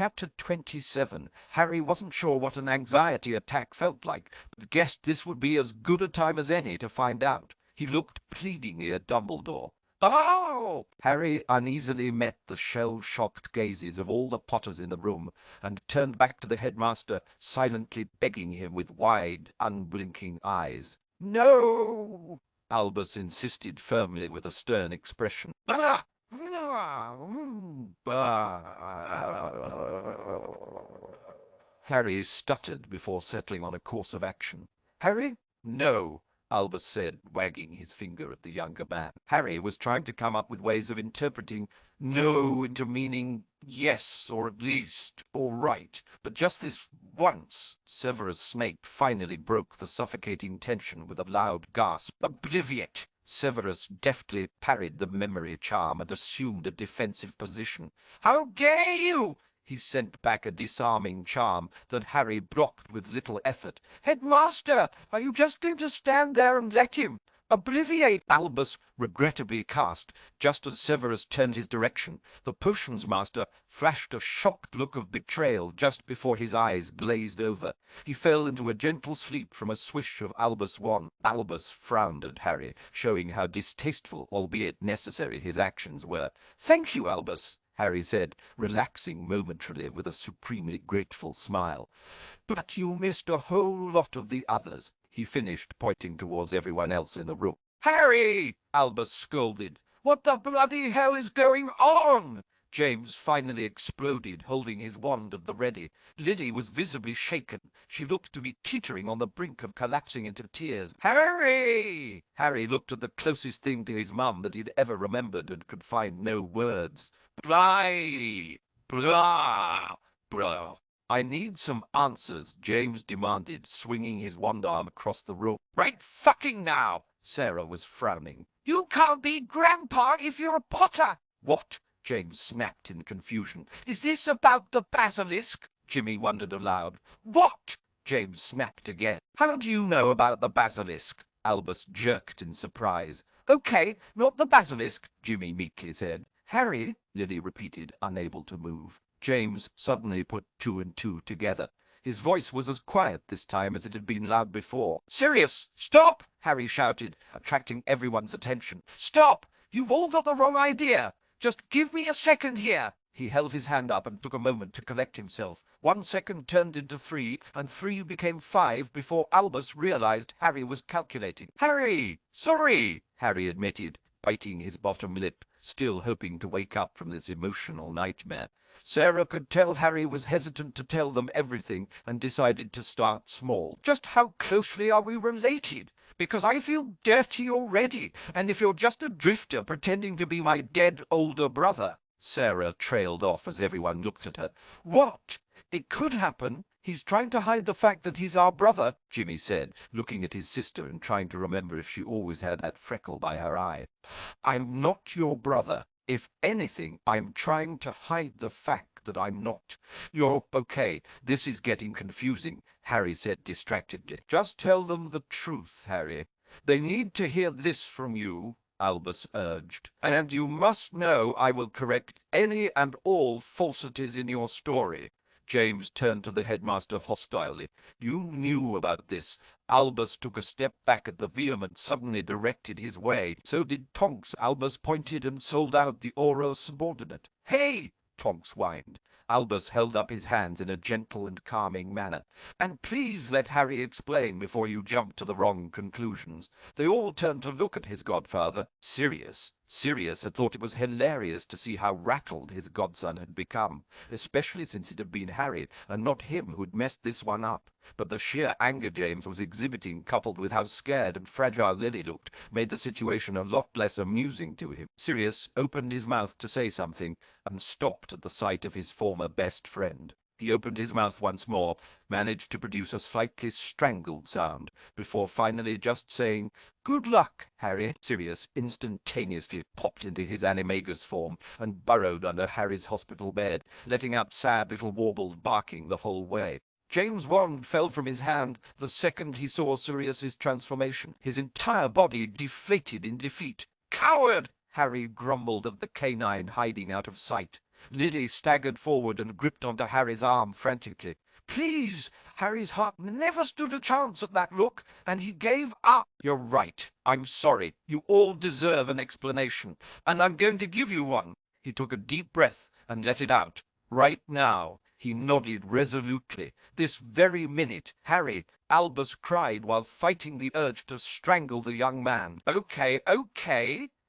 Chapter 27. Harry wasn't sure what an anxiety attack felt like, but guessed this would be as good a time as any to find out. He looked pleadingly at Dumbledore. "Oh!" Harry uneasily met the shell-shocked gazes of all the Potters in the room, and turned back to the headmaster, silently begging him with wide, unblinking eyes. "No!" Albus insisted firmly with a stern expression. Harry stuttered before settling on a course of action. "Harry?" "No," Albus said, wagging his finger at the younger man. Harry was trying to come up with ways of interpreting "no" into meaning yes, or at least, all right. But just this once, Severus Snape finally broke the suffocating tension with a loud gasp. "Obliviate!" Severus deftly parried the memory charm and assumed a defensive position. "How dare you!" He sent back a disarming charm that Harry blocked with little effort. "Headmaster, are you just going to stand there and let him?" "Obliviate!" Albus regrettably cast, just as Severus turned his direction. The potions master flashed a shocked look of betrayal just before his eyes glazed over. He fell into a gentle sleep from a swish of Albus' wand. Albus frowned at Harry, showing how distasteful, albeit necessary, his actions were. "Thank you, Albus," Harry said, relaxing momentarily with a supremely grateful smile. "But you missed a whole lot of the others," he finished, pointing towards everyone else in the room. "Harry!" Albus scolded. "What the bloody hell is going on?" James finally exploded, holding his wand at the ready. Lily was visibly shaken. She looked to be teetering on the brink of collapsing into tears. "Harry!" Harry looked at the closest thing to his mum that he'd ever remembered and could find no words. "Blah! Blah! Blah!" "I need some answers," James demanded, swinging his wand arm across the room. "Right fucking now!" Sarah was frowning. "You can't be Grandpa if you're a Potter!" "What?" James snapped in confusion. "Is this about the basilisk?" Jimmy wondered aloud. "What?" James snapped again. "How do you know about the basilisk?" Albus jerked in surprise. "Okay, not the basilisk," Jimmy meekly said. "Harry," Lily repeated, unable to move. James suddenly put two and two together. His voice was as quiet this time as it had been loud before. "Sirius, stop!" Harry shouted, attracting everyone's attention. "Stop! You've all got the wrong idea. Just give me a second here." He held his hand up and took a moment to collect himself. 1 second turned into 3, and 3 became 5 before Albus realized Harry was calculating. "Harry! Sorry!" Harry admitted, biting his bottom lip, still hoping to wake up from this emotional nightmare. Sarah could tell Harry was hesitant to tell them everything and decided to start small. "Just how closely are we related? Because I feel dirty already, and if you're just a drifter pretending to be my dead older brother." Sarah trailed off as everyone looked at her. "What? It could happen. He's trying to hide the fact that he's our brother," Jimmy said, looking at his sister and trying to remember if she always had that freckle by her eye. "I'm not your brother. If anything, I'm trying to hide the fact that I'm not." "You're okay. This is getting confusing," Harry said distractedly. "Just tell them the truth, Harry. They need to hear this from you," Albus urged. "And you must know I will correct any and all falsities in your story." James turned to the headmaster hostilely. "You knew about this." Albus took a step back at the vehemence suddenly directed his way. "So did Tonks." Albus pointed and sold out the oral subordinate. "Hey!" Tonks whined. Albus held up his hands in a gentle and calming manner. "And please let Harry explain before you jump to the wrong conclusions." They all turned to look at his godfather. Sirius had thought it was hilarious to see how rattled his godson had become, especially since it had been Harry and not him who'd messed this one up. But the sheer anger James was exhibiting, coupled with how scared and fragile Lily looked, made the situation a lot less amusing to him. Sirius opened his mouth to say something and stopped at the sight of his former best friend. He opened his mouth once more, managed to produce a slightly strangled sound, before finally just saying, "Good luck, Harry." Sirius instantaneously popped into his animagus form and burrowed under Harry's hospital bed, letting out sad little warbled barking the whole way. James' wand fell from his hand the second he saw Sirius's transformation. His entire body deflated in defeat. "Coward!" Harry grumbled at the canine hiding out of sight. Lily staggered forward and gripped onto Harry's arm frantically. Please! Harry's heart never stood a chance at that look, and he gave up. You're right. I'm sorry. You all deserve an explanation, and I'm going to give you one. He took a deep breath and let it out. Right now. He nodded resolutely. This very minute. Harry, Albus cried while fighting the urge to strangle the young man. Okay,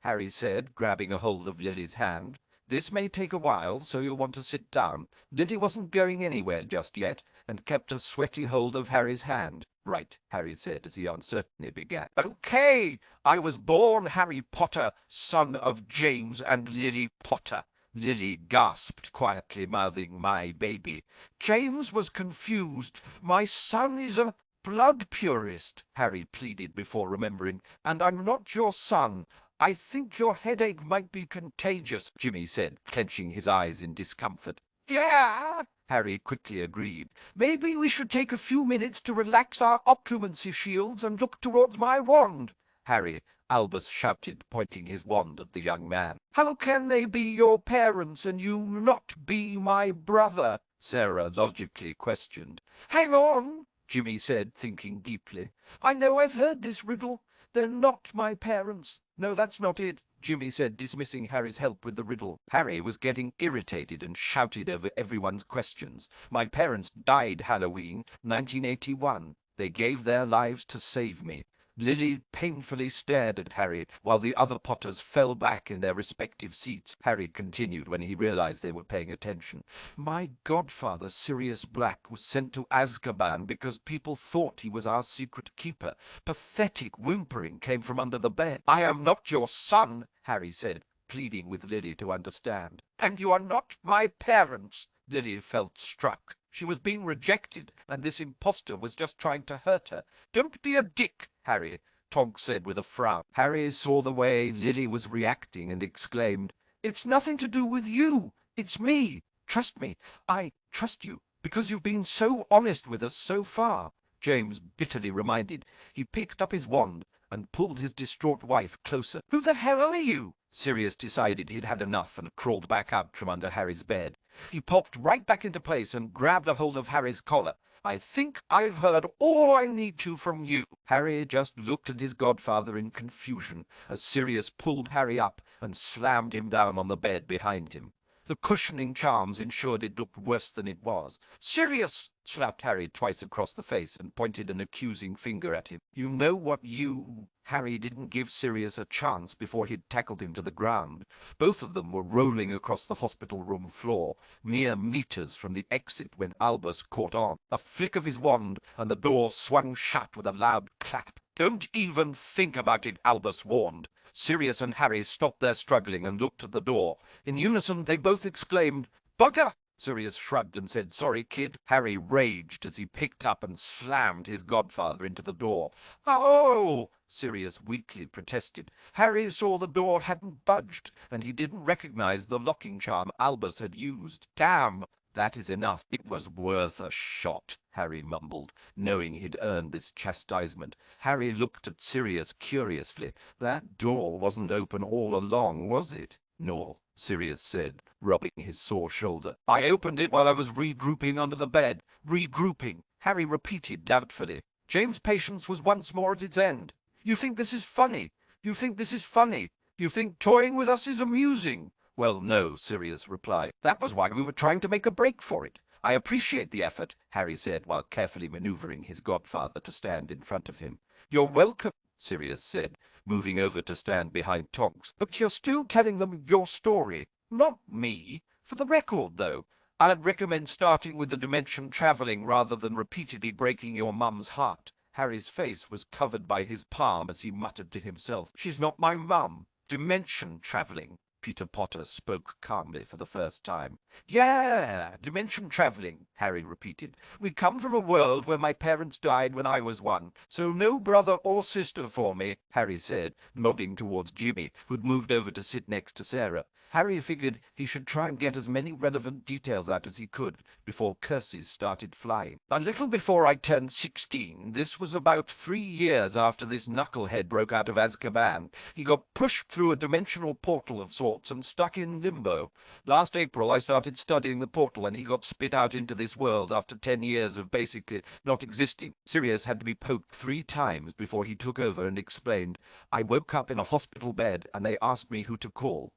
Harry said, grabbing a hold of Lily's hand. This may take a while, so you'll want to sit down. Lily wasn't going anywhere just yet, and kept a sweaty hold of Harry's hand. Right, Harry said as he uncertainly began. Okay, I was born Harry Potter, son of James and Lily Potter. Lily gasped quietly, mouthing, my baby. James was confused. My son is a blood purist, Harry pleaded before remembering, and I'm not your son. I think your headache might be contagious, Jimmy said, clenching his eyes in discomfort. Yeah, Harry quickly agreed. Maybe we should take a few minutes to relax our occlumency shields and look towards my wand. Harry, Albus shouted, pointing his wand at the young man. How can they be your parents and you not be my brother? Sarah logically questioned. Hang on, Jimmy said, thinking deeply. I know I've heard this riddle. They're not my parents. No, that's not it, Jimmy said, dismissing Harry's help with the riddle. Harry was getting irritated and shouted over everyone's questions. My parents died Halloween, 1981. They gave their lives to save me. Lily painfully stared at Harry, while the other Potters fell back in their respective seats. Harry continued when he realized they were paying attention. My godfather, Sirius Black, was sent to Azkaban because people thought he was our secret keeper. Pathetic whimpering came from under the bed. I am not your son, Harry said, pleading with Lily to understand. And you are not my parents. Lily felt struck. She was being rejected, and this impostor was just trying to hurt her. Don't be a dick, Harry, Tonks said with a frown. Harry saw the way Lily was reacting and exclaimed, It's nothing to do with you. It's me. Trust me. I trust you, because you've been so honest with us so far, James bitterly reminded. He picked up his wand and pulled his distraught wife closer. Who the hell are you? Sirius decided he'd had enough and crawled back out from under Harry's bed. He popped right back into place and grabbed a hold of Harry's collar. I think I've heard all I need to from you. Harry just looked at his godfather in confusion as Sirius pulled Harry up and slammed him down on the bed behind him. The cushioning charms ensured it looked worse than it was. Sirius! Slapped Harry twice across the face and pointed an accusing finger at him. You know what you... Harry didn't give Sirius a chance before he'd tackled him to the ground. Both of them were rolling across the hospital room floor, mere meters from the exit when Albus caught on. A flick of his wand, and the door swung shut with a loud clap. Don't even think about it, Albus warned. Sirius and Harry stopped their struggling and looked at the door. In unison, they both exclaimed, Bugger! Sirius shrugged and said, Sorry, kid. Harry raged as he picked up and slammed his godfather into the door. Oh! Sirius weakly protested. Harry saw the door hadn't budged, and he didn't recognize the locking charm Albus had used. Damn! That is enough. It was worth a shot, Harry mumbled, knowing he'd earned this chastisement. Harry looked at Sirius curiously. That door wasn't open all along, was it? No, Sirius said, rubbing his sore shoulder. I opened it while I was regrouping under the bed. Regrouping, Harry repeated doubtfully. James' patience was once more at its end. You think this is funny? You think this is funny? You think toying with us is amusing? Well, no, Sirius replied. That was why we were trying to make a break for it. I appreciate the effort, Harry said, while carefully maneuvering his godfather to stand in front of him. You're welcome, Sirius said, moving over to stand behind Tonks. But you're still telling them your story. Not me. For the record, though, I'd recommend starting with the dimension traveling rather than repeatedly breaking your mum's heart. Harry's face was covered by his palm as he muttered to himself. She's not my mum. Dimension traveling. Peter Potter spoke calmly for the first time. Yeah, dimension traveling, Harry repeated. We come from a world where my parents died when I was one, so no brother or sister for me, Harry said, nodding towards Jimmy, who'd moved over to sit next to Sarah. Harry figured he should try and get as many relevant details out as he could before curses started flying. A little before I turned 16, this was about 3 years after this knucklehead broke out of Azkaban. He got pushed through a dimensional portal of sorts and stuck in limbo. Last April I started studying the portal and he got spit out into this world after 10 years of basically not existing. Sirius had to be poked 3 times before he took over and explained, I woke up in a hospital bed and they asked me who to call.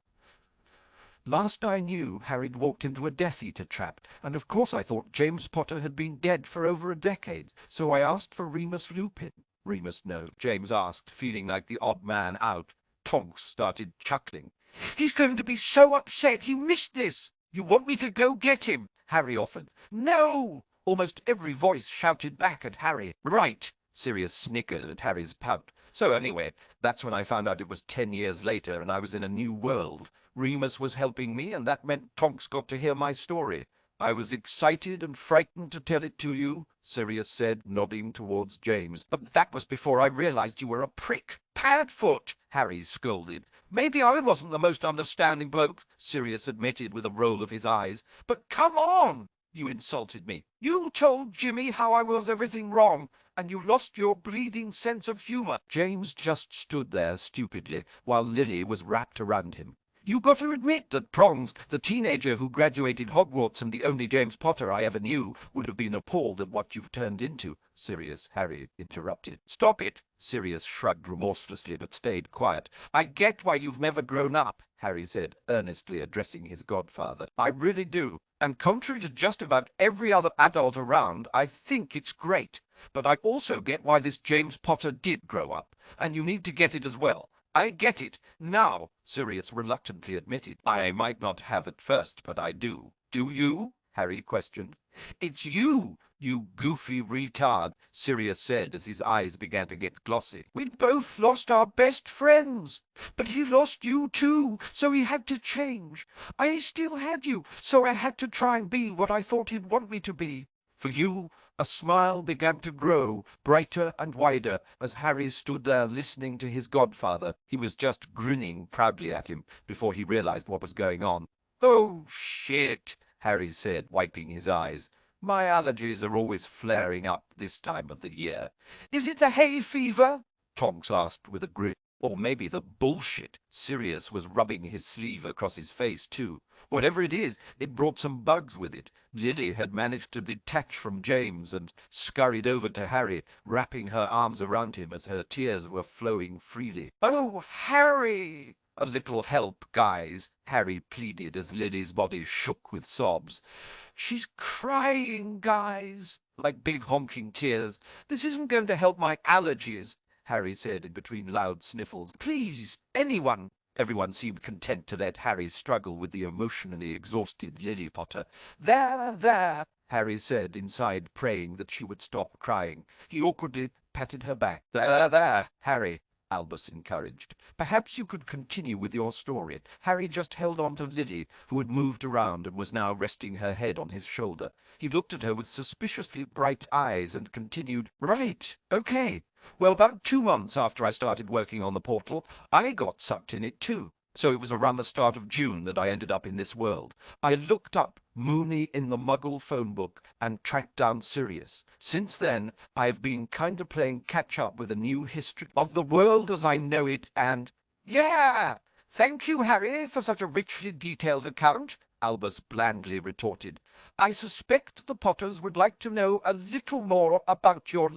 Last I knew, Harry'd walked into a Death Eater trap, and of course I thought James Potter had been dead for over a decade, so I asked for Remus Lupin. Remus, no, James asked, feeling like the odd man out. Tonks started chuckling. He's going to be so upset he missed this. You want me to go get him? Harry offered. No! Almost every voice shouted back at Harry. Right! Sirius snickered at Harry's pout. So anyway, that's when I found out it was 10 years later and I was in a new world. Remus was helping me, and that meant Tonks got to hear my story. I was excited and frightened to tell it to you, Sirius said, nodding towards James. But that was before I realized you were a prick. Padfoot, Harry scolded. Maybe I wasn't the most understanding bloke, Sirius admitted with a roll of his eyes. But come on! You insulted me. You told Jimmy how I was everything wrong, and you lost your bleeding sense of humor. James just stood there stupidly, while Lily was wrapped around him. You got to admit that Prongs, the teenager who graduated Hogwarts and the only James Potter I ever knew, would have been appalled at what you've turned into. Sirius, Harry interrupted. Stop it! Sirius shrugged remorselessly but stayed quiet. I get why you've never grown up, Harry said, earnestly addressing his godfather. I really do. And contrary to just about every other adult around, I think it's great. But I also get why this James Potter did grow up, and you need to get it as well. I get it now, Sirius reluctantly admitted. I might not have at first, but I do. Do you? Harry questioned. It's you, you goofy retard, Sirius said as his eyes began to get glossy. We'd both lost our best friends, but he lost you too, so he had to change. I still had you, so I had to try and be what I thought he'd want me to be. For you, a smile began to grow, brighter and wider, as Harry stood there listening to his godfather. He was just grinning proudly at him before he realized what was going on. Oh, shit, Harry said, wiping his eyes. My allergies are always flaring up this time of the year. Is it the hay fever? Tonks asked with a grin. Or maybe the bullshit. Sirius was rubbing his sleeve across his face, too. Whatever it is, it brought some bugs with it. Lily had managed to detach from James and scurried over to Harry, wrapping her arms around him as her tears were flowing freely. Oh, Harry! A little help, guys, Harry pleaded as Lily's body shook with sobs. She's crying, guys, like big honking tears. This isn't going to help my allergies, Harry said in between loud sniffles. Please, anyone. Everyone seemed content to let Harry struggle with the emotionally exhausted Lily Potter. There, Harry said inside, praying that she would stop crying. He awkwardly patted her back. There, Harry, Albus encouraged. Perhaps you could continue with your story. Harry just held on to Lily, who had moved around and was now resting her head on his shoulder. He looked at her with suspiciously bright eyes and continued, Right, okay. Well, about 2 months after I started working on the portal, I got sucked in it too. So it was around the start of June that I ended up in this world. I looked up Moony in the Muggle phone book and tracked down Sirius. Since then, I've been kind of playing catch-up with a new history of the world as I know it and... Yeah! Thank you, Harry, for such a richly detailed account, Albus blandly retorted. I suspect the Potters would like to know a little more about your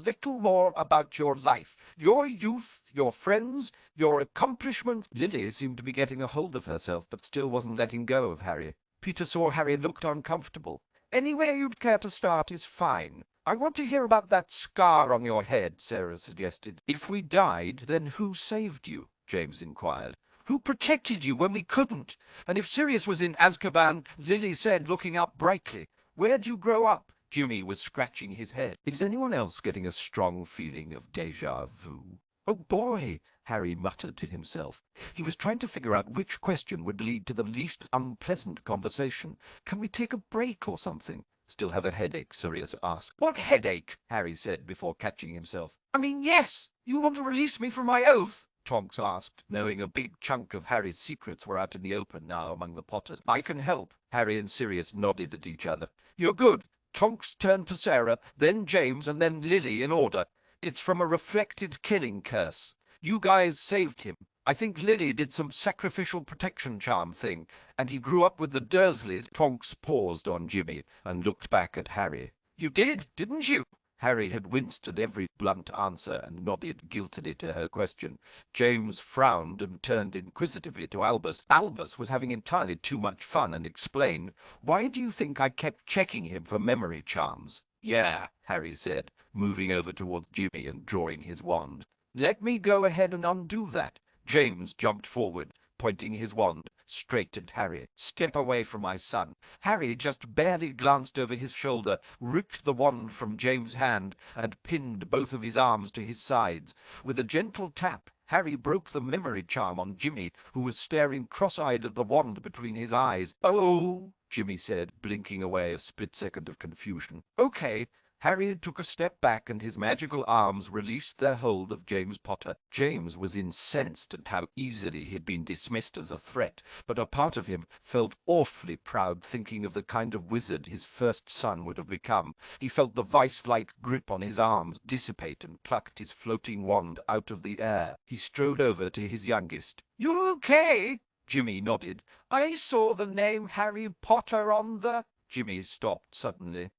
life, your youth, your friends, your accomplishments. Lily seemed to be getting a hold of herself, but still wasn't letting go of Harry. Peter saw Harry looked uncomfortable. Anywhere you'd care to start is fine. I want to hear about that scar on your head, Sarah suggested. If we died, then who saved you? James inquired. Who protected you when we couldn't? And if Sirius was in Azkaban, Lily said, looking up brightly. Where'd you grow up? Jimmy was scratching his head. Is anyone else getting a strong feeling of déjà vu? Oh boy, Harry muttered to himself. He was trying to figure out which question would lead to the least unpleasant conversation. Can we take a break or something? Still have a headache? Sirius asked. What headache? Harry said before catching himself. I mean, yes. You want to release me from my oath? Tonks asked, knowing a big chunk of Harry's secrets were out in the open now among the Potters. I can help. Harry and Sirius nodded at each other. You're good. Tonks turned to Sarah, then James, and then Lily in order. It's from a reflected killing curse. You guys saved him. I think Lily did some sacrificial protection charm thing, and he grew up with the Dursleys. Tonks paused on Jimmy and looked back at Harry. You did, didn't you? Harry had winced at every blunt answer and nodded guiltily to her question. James frowned and turned inquisitively to Albus. Albus was having entirely too much fun and explained, Why do you think I kept checking him for memory charms? Yeah, Harry said, moving over towards Jimmy and drawing his wand. Let me go ahead and undo that. James jumped forward, pointing his wand straight at Harry. Step away from my son. Harry just barely glanced over his shoulder, ripped the wand from James' hand, and pinned both of his arms to his sides. With a gentle tap, Harry broke the memory charm on Jimmy, who was staring cross-eyed at the wand between his eyes. Oh, Jimmy said, blinking away a split second of confusion. Okay. Harry took a step back, and his magical arms released their hold of James Potter. James was incensed at how easily he had been dismissed as a threat, but a part of him felt awfully proud thinking of the kind of wizard his first son would have become. He felt the vice-like grip on his arms dissipate and plucked his floating wand out of the air. He strode over to his youngest. You okay? Jimmy nodded. I saw the name Harry Potter on the... Jimmy stopped suddenly.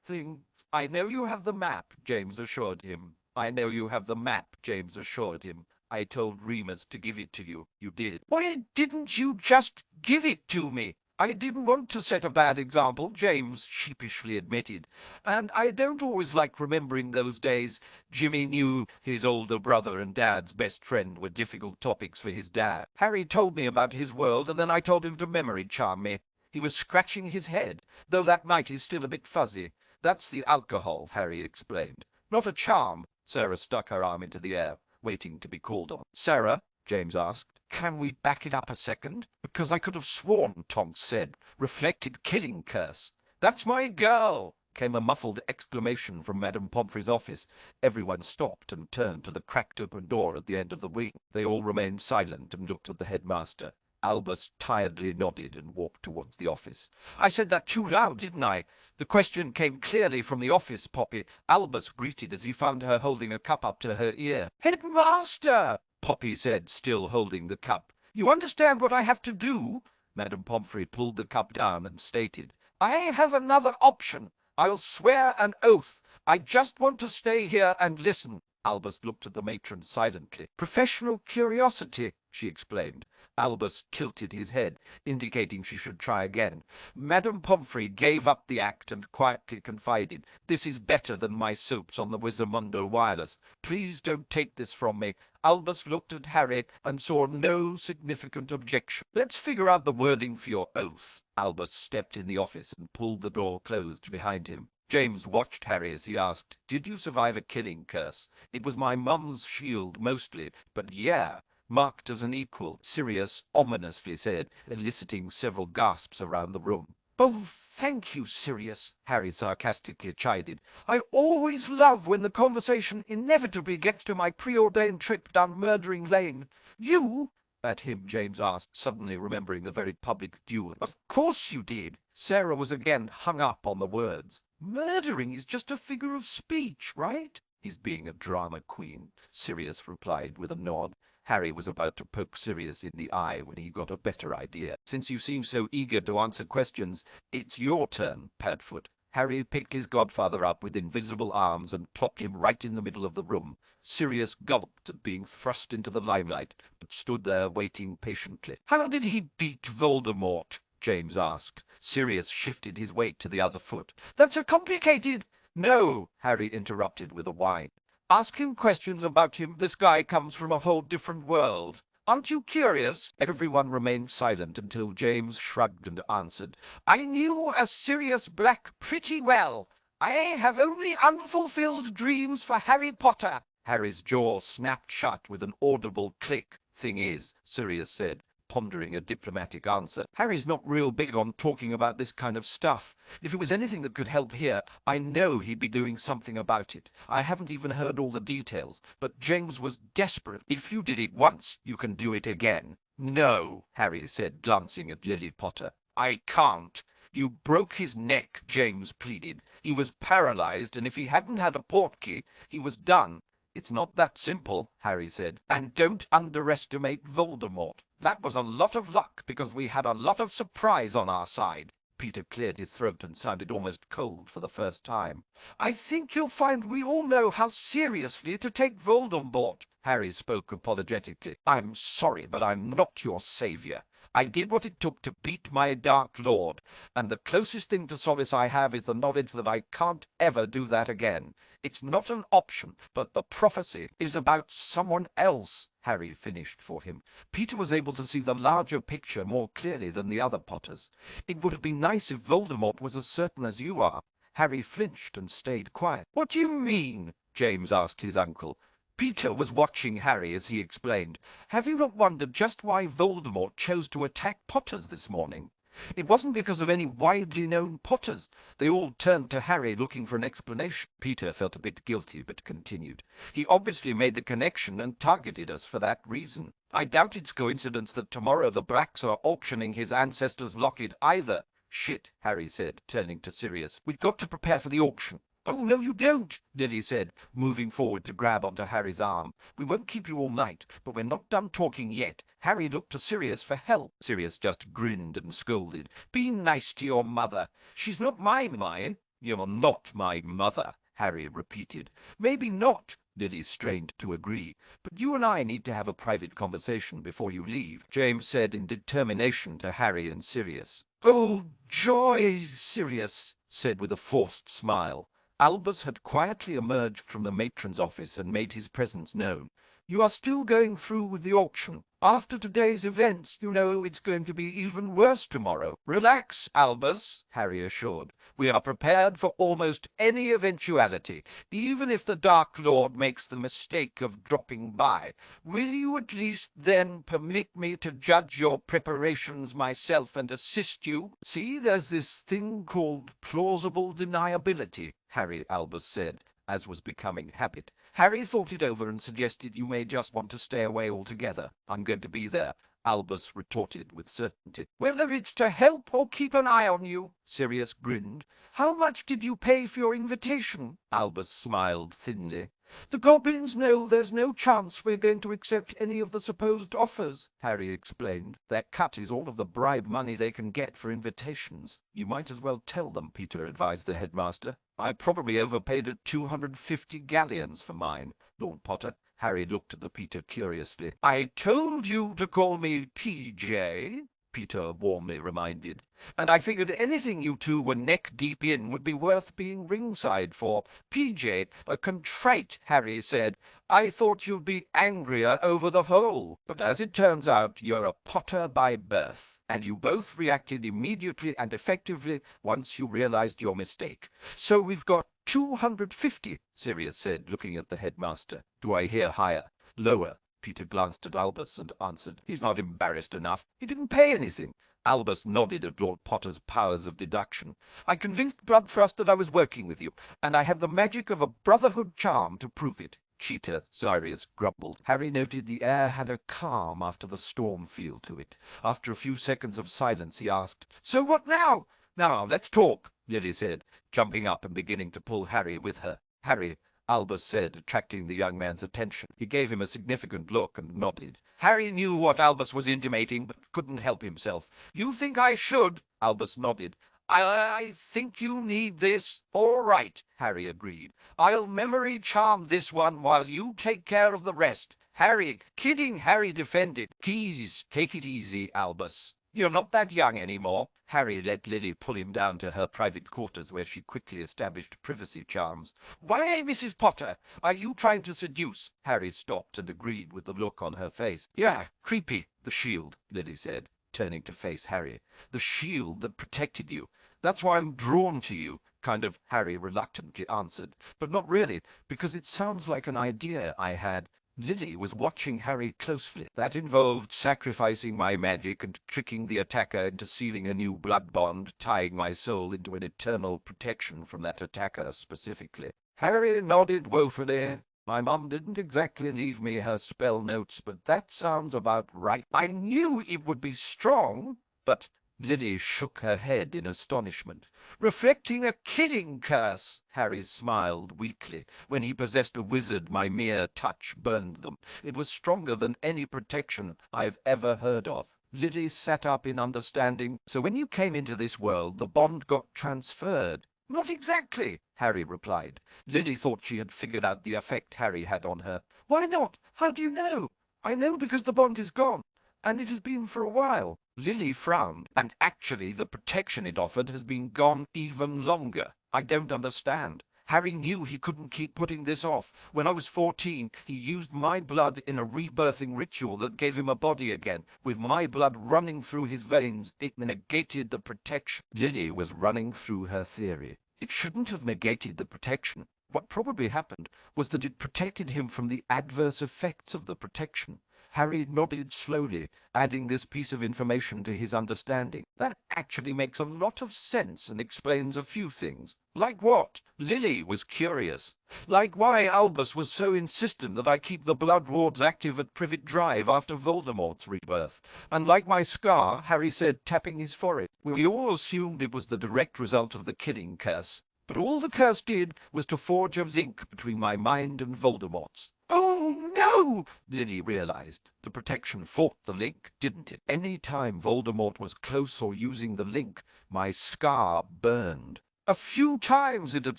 Thing. I know you have the map, James assured him. I know you have the map, James assured him. I told Remus to give it to you. You did. Why didn't you just give it to me? I didn't want to set a bad example, James sheepishly admitted. And I don't always like remembering those days. Jimmy knew his older brother and Dad's best friend were difficult topics for his dad. Harry told me about his world, and then I told him to memory charm me. He was scratching his head, though that night is still a bit fuzzy. That's the alcohol, Harry explained. Not a charm. Sarah stuck her arm into the air, waiting to be called on. Sarah, James asked, can we back it up a second? Because I could have sworn, Tonks said. Reflected killing curse. That's my girl, came a muffled exclamation from Madame Pomfrey's office. Everyone stopped and turned to the cracked open door at the end of the wing. They all remained silent and looked at the headmaster. Albus tiredly nodded and walked towards the office. I said that too loud, didn't I? The question came clearly from the office, Poppy. Albus greeted as he found her holding a cup up to her ear. Headmaster, Poppy said, still holding the cup. You understand what I have to do? Madame Pomfrey pulled the cup down and stated. I have another option. I'll swear an oath. I just want to stay here and listen. Albus looked at the matron silently. Professional curiosity, she explained. Albus tilted his head, indicating she should try again. Madame Pomfrey gave up the act and quietly confided, This is better than my soaps on the Wizamundo Wireless. Please don't take this from me. Albus looked at Harry and saw no significant objection. Let's figure out the wording for your oath. Albus stepped in the office and pulled the door closed behind him. James watched Harry as he asked, Did you survive a killing curse? It was my mum's shield, mostly, but yeah, marked as an equal, Sirius ominously said, eliciting several gasps around the room. Oh, thank you, Sirius, Harry sarcastically chided. I always love when the conversation inevitably gets to my preordained trip down murdering lane. You? At him, James asked, suddenly remembering the very public duel. Of course you did. Sarah was again hung up on the words. Murdering is just a figure of speech, right? He's being a drama queen, Sirius replied with a nod. Harry was about to poke Sirius in the eye when he got a better idea. Since you seem so eager to answer questions, it's your turn, Padfoot. Harry picked his godfather up with invisible arms and plopped him right in the middle of the room. Sirius gulped at being thrust into the limelight, but stood there waiting patiently. How did he beat Voldemort? James asked. Sirius shifted his weight to the other foot. That's a complicated... No, Harry interrupted with a whine. Ask him questions about him. This guy comes from a whole different world. Aren't you curious? Everyone remained silent until James shrugged and answered. I knew a Sirius Black pretty well. I have only unfulfilled dreams for Harry Potter. Harry's jaw snapped shut with an audible click. Thing is, Sirius said, pondering a diplomatic answer. Harry's not real big on talking about this kind of stuff. If it was anything that could help here, I know he'd be doing something about it. I haven't even heard all the details, but James was desperate. If you did it once, you can do it again. No, Harry said, glancing at Lily Potter. I can't. You broke his neck, James pleaded. He was paralyzed, and if he hadn't had a portkey, he was done. It's not that simple, Harry said. And don't underestimate Voldemort. That was a lot of luck, because we had a lot of surprise on our side. Peter cleared his throat and sounded almost cold for the first time. I think you'll find we all know how seriously to take Voldemort. Harry spoke apologetically. I'm sorry, but I'm not your savior. I did what it took to beat my Dark Lord, and the closest thing to solace I have is the knowledge that I can't ever do that again. It's not an option, but the prophecy is about someone else, Harry finished for him. Peter was able to see the larger picture more clearly than the other Potters. It would have been nice if Voldemort was as certain as you are. Harry flinched and stayed quiet. What do you mean? James asked his uncle. Peter was watching Harry as he explained. Have you not wondered just why Voldemort chose to attack Potters this morning? It wasn't because of any widely known Potters. They all turned to Harry looking for an explanation. Peter felt a bit guilty, but continued. He obviously made the connection and targeted us for that reason. I doubt it's coincidence that tomorrow the Blacks are auctioning his ancestors' locket either. Shit, Harry said, turning to Sirius. We've got to prepare for the auction. Oh, no, you don't, Lily said, moving forward to grab onto Harry's arm. We won't keep you all night, but we're not done talking yet. Harry looked to Sirius for help. Sirius just grinned and scolded. Be nice to your mother. She's not my mine. You're not my mother, Harry repeated. Maybe not, Lily strained to agree, but you and I need to have a private conversation before you leave, James said in determination to Harry and Sirius. Oh, joy, Sirius said with a forced smile. Albus had quietly emerged from the matron's office and made his presence known. You are still going through with the auction. After today's events, you know it's going to be even worse tomorrow. Relax, Albus, Harry assured. We are prepared for almost any eventuality, even if the Dark Lord makes the mistake of dropping by. Will you at least then permit me to judge your preparations myself and assist you? See, there's this thing called plausible deniability, Harry Albus said, as was becoming habit. Harry thought it over and suggested you may just want to stay away altogether. I'm going to be there, Albus retorted with certainty. Whether it's to help or keep an eye on you, Sirius grinned. How much did you pay for your invitation? Albus smiled thinly. The goblins know there's no chance we're going to accept any of the supposed offers, Harry explained. Their cut is all of the bribe money they can get for invitations. You might as well tell them, Peter advised the headmaster. I probably overpaid at 250 galleons for mine, Lord Potter. Harry looked at the Peter curiously. I told you to call me PJ, Peter warmly reminded, and I figured anything you two were neck-deep in would be worth being ringside for. PJ, contrite, Harry said. I thought you'd be angrier over the whole, but as it turns out, you're a Potter by birth, and you both reacted immediately and effectively once you realized your mistake. So we've got 250, Sirius said, looking at the headmaster. Do I hear higher? Lower. Peter glanced at Albus and answered. He's not embarrassed enough. He didn't pay anything. Albus nodded at Lord Potter's powers of deduction. I convinced Bloodfrost that I was working with you, and I have the magic of a brotherhood charm to prove it. Cheater, Sirius grumbled. Harry noted the air had a calm after the storm feel to it. After a few seconds of silence, he asked, So what now? Now, let's talk, Lily said, jumping up and beginning to pull Harry with her. Harry, Albus said, attracting the young man's attention. He gave him a significant look and nodded. Harry knew what Albus was intimating, but couldn't help himself. You think I should? Albus nodded. I think you need this. All right, Harry agreed. I'll memory charm this one while you take care of the rest. Harry, kidding, Harry defended. Please, take it easy, Albus. You're not that young anymore. Harry let Lily pull him down to her private quarters, where she quickly established privacy charms. Why, Mrs. Potter, are you trying to seduce? Harry stopped and agreed with the look on her face. Yeah, creepy. The shield, Lily said, turning to face Harry. The shield that protected you. That's why I'm drawn to you, kind of, Harry reluctantly answered. But not really, because it sounds like an idea I had. Lily was watching Harry closely. That involved sacrificing my magic and tricking the attacker into sealing a new blood bond, tying my soul into an eternal protection from that attacker specifically. Harry nodded woefully. My mum didn't exactly leave me her spell notes, but that sounds about right. I knew it would be strong, but Lily shook her head in astonishment. Reflecting a killing curse, Harry smiled weakly. When he possessed a wizard, my mere touch burned them. It was stronger than any protection I've ever heard of. Lily sat up in understanding. So when you came into this world, the bond got transferred. Not exactly, Harry replied. Lily thought she had figured out the effect Harry had on her. Why not? How do you know? I know because the bond is gone, and it has been for a while. Lily frowned, and actually the protection it offered has been gone even longer. I don't understand. Harry knew he couldn't keep putting this off. When I was 14, he used my blood in a rebirthing ritual that gave him a body again. With my blood running through his veins, it negated the protection. Lily was running through her theory. It shouldn't have negated the protection. What probably happened was that it protected him from the adverse effects of the protection. Harry nodded slowly, adding this piece of information to his understanding. That actually makes a lot of sense and explains a few things. Like what? Lily was curious. Like why Albus was so insistent that I keep the blood wards active at Privet Drive after Voldemort's rebirth. And like my scar, Harry said, tapping his forehead. We all assumed it was the direct result of the killing curse. But all the curse did was to forge a link between my mind and Voldemort's. Oh, no! Lily realized. The protection fought the link, didn't it? Any time Voldemort was close or using the link, my scar burned. A few times it had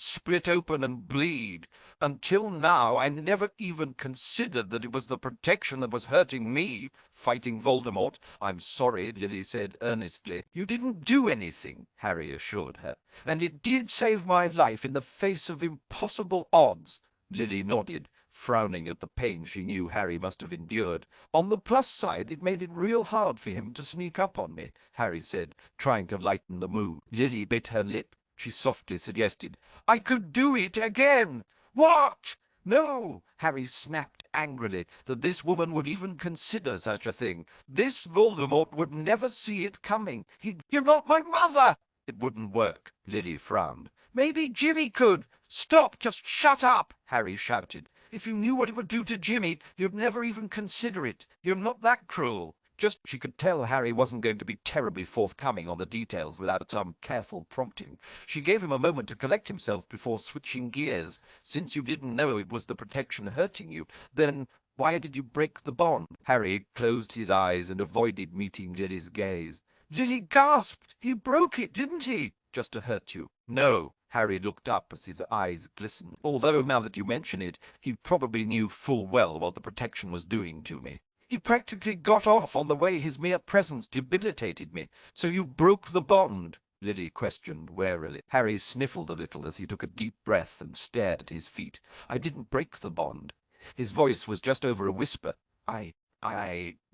split open and bleed. Until now, I never even considered that it was the protection that was hurting me, fighting Voldemort. I'm sorry, Lily said earnestly. You didn't do anything, Harry assured her. And it did save my life in the face of impossible odds. Lily nodded, frowning at the pain she knew Harry must have endured. On the plus side, it made it real hard for him to sneak up on me, Harry said, trying to lighten the mood. Lily bit her lip. She softly suggested, I could do it again. What? No, Harry snapped angrily, that this woman would even consider such a thing. This Voldemort would never see it coming. You're not my mother. It wouldn't work, Lily frowned. Maybe Jimmy could. Stop, just shut up, Harry shouted. If you knew what it would do to Jimmy, you'd never even consider it. You're not that cruel. Just she could tell Harry wasn't going to be terribly forthcoming on the details without some careful prompting. She gave him a moment to collect himself before switching gears. Since you didn't know it was the protection hurting you, then why did you break the bond? Harry closed his eyes and avoided meeting Lily's gaze. Lily gasped. He broke it, didn't he? Just to hurt you. No. Harry looked up as his eyes glistened. Although, now that you mention it, he probably knew full well what the protection was doing to me. He practically got off on the way his mere presence debilitated me. So you broke the bond? Lily questioned warily. Harry sniffled a little as he took a deep breath and stared at his feet. I didn't break the bond. His voice was just over a whisper. I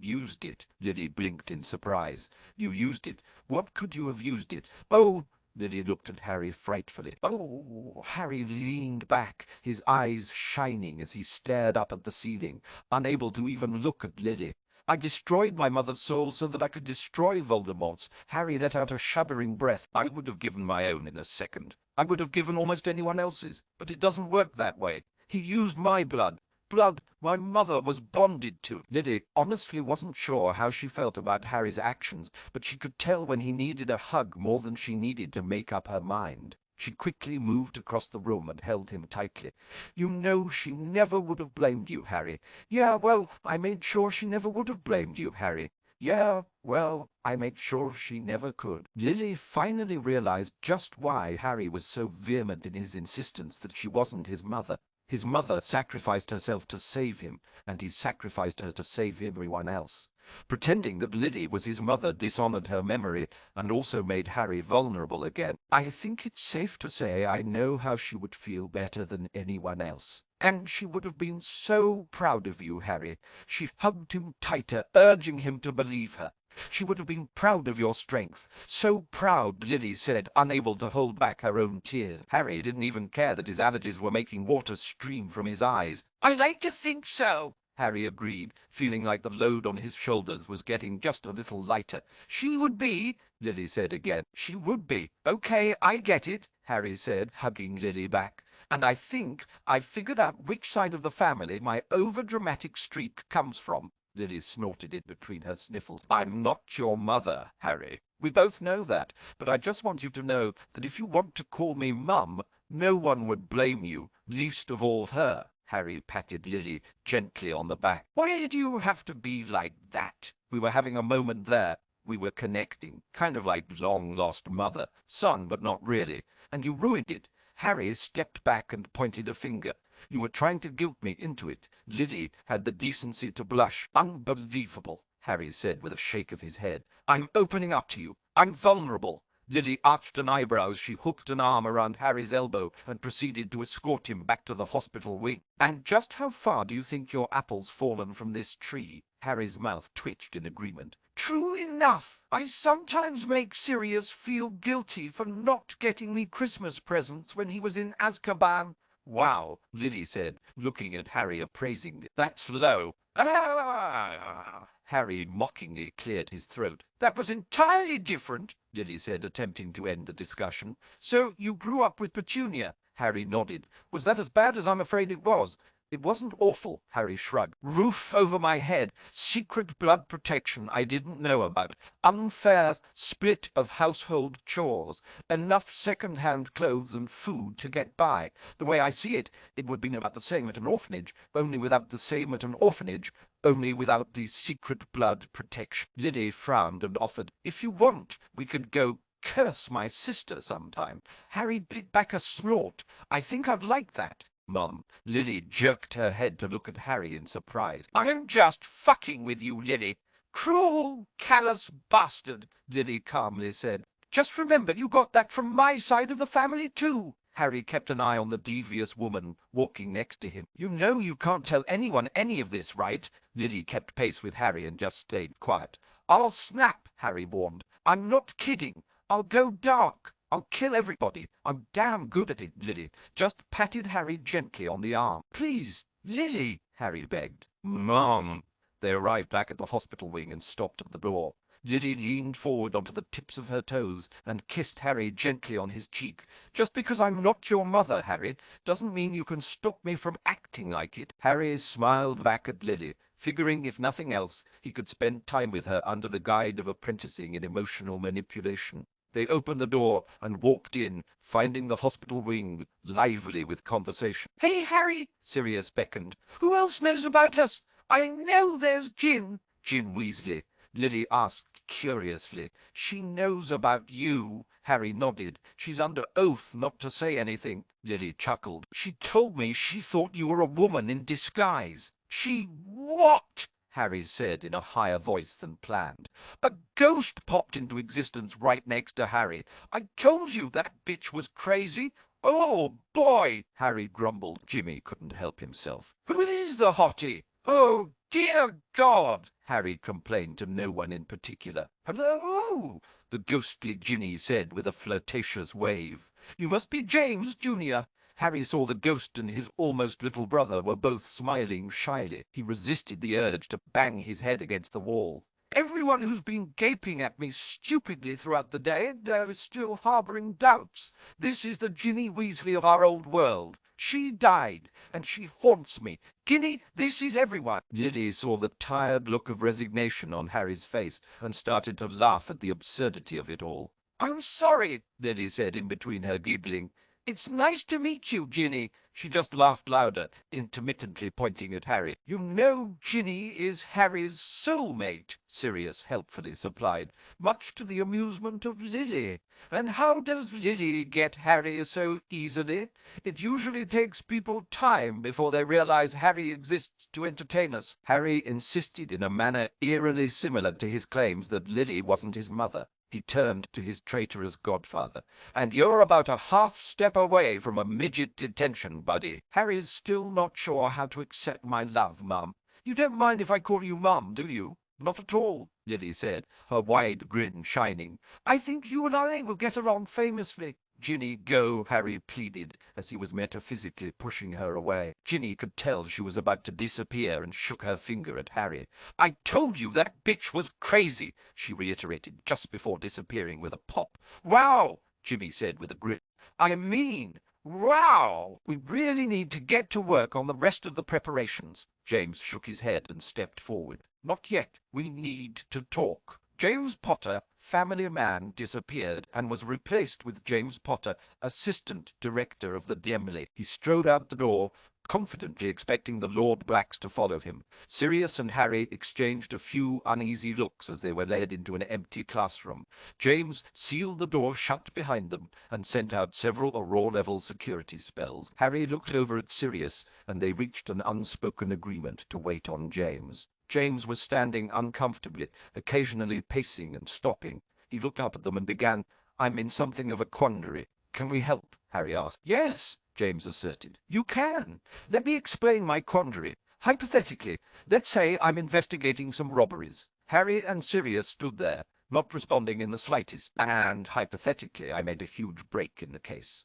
used it. Lily blinked in surprise. You used it? What could you have used it? Oh, Lily looked at Harry frightfully. Oh! Harry leaned back, his eyes shining as he stared up at the ceiling, unable to even look at Lily. I destroyed my mother's soul so that I could destroy Voldemort's. Harry let out a shuddering breath. I would have given my own in a second. I would have given almost anyone else's. But it doesn't work that way. He used my blood. Blood my mother was bonded to. Lily honestly wasn't sure how she felt about Harry's actions, but she could tell when he needed a hug more than she needed to make up her mind. She quickly moved across the room and held him tightly. You know she never would have blamed you, Harry. Yeah, well, I made sure she never would have blamed you, Harry. Yeah, well, I made sure she never could. Lily finally realized just why Harry was so vehement in his insistence that she wasn't his mother. His mother sacrificed herself to save him, and he sacrificed her to save everyone else. Pretending that Lily was his mother dishonored her memory and also made Harry vulnerable again. I think it's safe to say I know how she would feel better than anyone else. And she would have been so proud of you, Harry. She hugged him tighter, urging him to believe her. She would have been proud of your strength. So proud, Lily said, unable to hold back her own tears. Harry didn't even care that his allergies were making water stream from his eyes. I like to think so. Harry agreed, feeling like the load on his shoulders was getting just a little lighter. She would be, Lily said again. She would be. Okay, I get it, Harry said, hugging Lily back. And I think I've figured out which side of the family my overdramatic streak comes from. Lily snorted in between her sniffles. I'm not your mother, Harry. We both know that, but I just want you to know that if you want to call me Mum, no one would blame you, least of all her. Harry patted Lily gently on the back. Why do you have to be like that? We were having a moment there. We were connecting, kind of like long-lost mother, son, but not really. And you ruined it. Harry stepped back and pointed a finger. You were trying to guilt me into it. Lily had the decency to blush. Unbelievable, Harry said with a shake of his head. I'm opening up to you. I'm vulnerable. Lily arched an eyebrow as she hooked an arm around Harry's elbow and proceeded to escort him back to the hospital wing. And just how far do you think your apple's fallen from this tree? Harry's mouth twitched in agreement. True enough. I sometimes make Sirius feel guilty for not getting me Christmas presents when he was in Azkaban. Wow, Lily said, looking at Harry appraisingly. That's low. Ah! Harry mockingly cleared his throat. That was entirely different, Lily said, attempting to end the discussion. So you grew up with Petunia? Harry nodded. Was that as bad as I'm afraid it was? It wasn't awful, Harry shrugged. Roof over my head, secret blood protection I didn't know about, unfair split of household chores, enough second-hand clothes and food to get by. The way I see it, it would be about the same at an orphanage, only without the same at an orphanage, only without the secret blood protection. Lily frowned and offered, if you want, we could go curse my sister sometime. Harry bit back a snort. I think I'd like that. Mum. Lily jerked her head to look at Harry in surprise. I'm just fucking with you, Lily. Cruel, callous bastard, Lily calmly said. Just remember you got that from my side of the family, too. Harry kept an eye on the devious woman walking next to him. You know you can't tell anyone any of this, right? Lily kept pace with Harry and just stayed quiet. I'll snap, Harry warned. I'm not kidding. I'll go dark. I'll kill everybody. I'm damn good at it, Lily. Just patted Harry gently on the arm. Please, Lily, Harry begged. Mom. They arrived back at the hospital wing and stopped at the door. Lily leaned forward onto the tips of her toes and kissed Harry gently on his cheek. Just because I'm not your mother, Harry, doesn't mean you can stop me from acting like it. Harry smiled back at Lily, figuring if nothing else he could spend time with her under the guide of apprenticing in emotional manipulation. They opened the door and walked in, finding the hospital wing lively with conversation. Hey, Harry, Sirius beckoned. Who else knows about us? I know there's Gin. Gin Weasley, Lily asked curiously. She knows about you. Harry nodded. She's under oath not to say anything. Lily chuckled. She told me she thought you were a woman in disguise. She what? Harry said in a higher voice than planned. A ghost popped into existence right next to Harry. I told you that bitch was crazy. Oh, boy, Harry grumbled. Jimmy couldn't help himself. Who is the hottie? Oh, dear God, Harry complained to no one in particular. Hello, the ghostly Ginny said with a flirtatious wave. You must be James, Junior. Harry saw the ghost and his almost little brother were both smiling shyly. He resisted the urge to bang his head against the wall. Everyone who's been gaping at me stupidly throughout the day is still harbouring doubts. This is the Ginny Weasley of our old world. She died, and she haunts me. Ginny, this is everyone. Lily saw the tired look of resignation on Harry's face and started to laugh at the absurdity of it all. I'm sorry, Lily said in between her giggling. It's nice to meet you, Ginny. She just laughed louder, intermittently pointing at Harry. You know Ginny is Harry's soulmate, Sirius helpfully supplied, much to the amusement of Lily. And how does Lily get Harry so easily? It usually takes people time before they realize Harry exists to entertain us. Harry insisted in a manner eerily similar to his claims that Lily wasn't his mother. He turned to his traitorous godfather. And you're about a half step away from a midget detention, buddy. Harry's still not sure how to accept my love, Mum. You don't mind if I call you Mum, do you? Not at all, Lily said, her wide grin shining. I think you and I will get along famously. Ginny, go, Harry pleaded, as he was metaphysically pushing her away. Ginny could tell she was about to disappear and shook her finger at Harry. I told you that bitch was crazy, she reiterated just before disappearing with a pop. Wow, Jimmy said with a grin. I mean, wow! We really need to get to work on the rest of the preparations. James shook his head and stepped forward. Not yet. We need to talk. James Potter, family man, disappeared and was replaced with James Potter, assistant director of the Debauchery. He strode out the door, confidently expecting the Lord Blacks to follow him. Sirius and Harry exchanged a few uneasy looks as they were led into an empty classroom. James sealed the door shut behind them and sent out several Aurora-level security spells. Harry looked over at Sirius, and they reached an unspoken agreement to wait on James. James was standing uncomfortably, occasionally pacing and stopping. He looked up at them and began, I'm in something of a quandary. Can we help? Harry asked. Yes, James asserted. You can. Let me explain my quandary. Hypothetically, let's say I'm investigating some robberies. Harry and Sirius stood there, not responding in the slightest, and hypothetically I made a huge break in the case.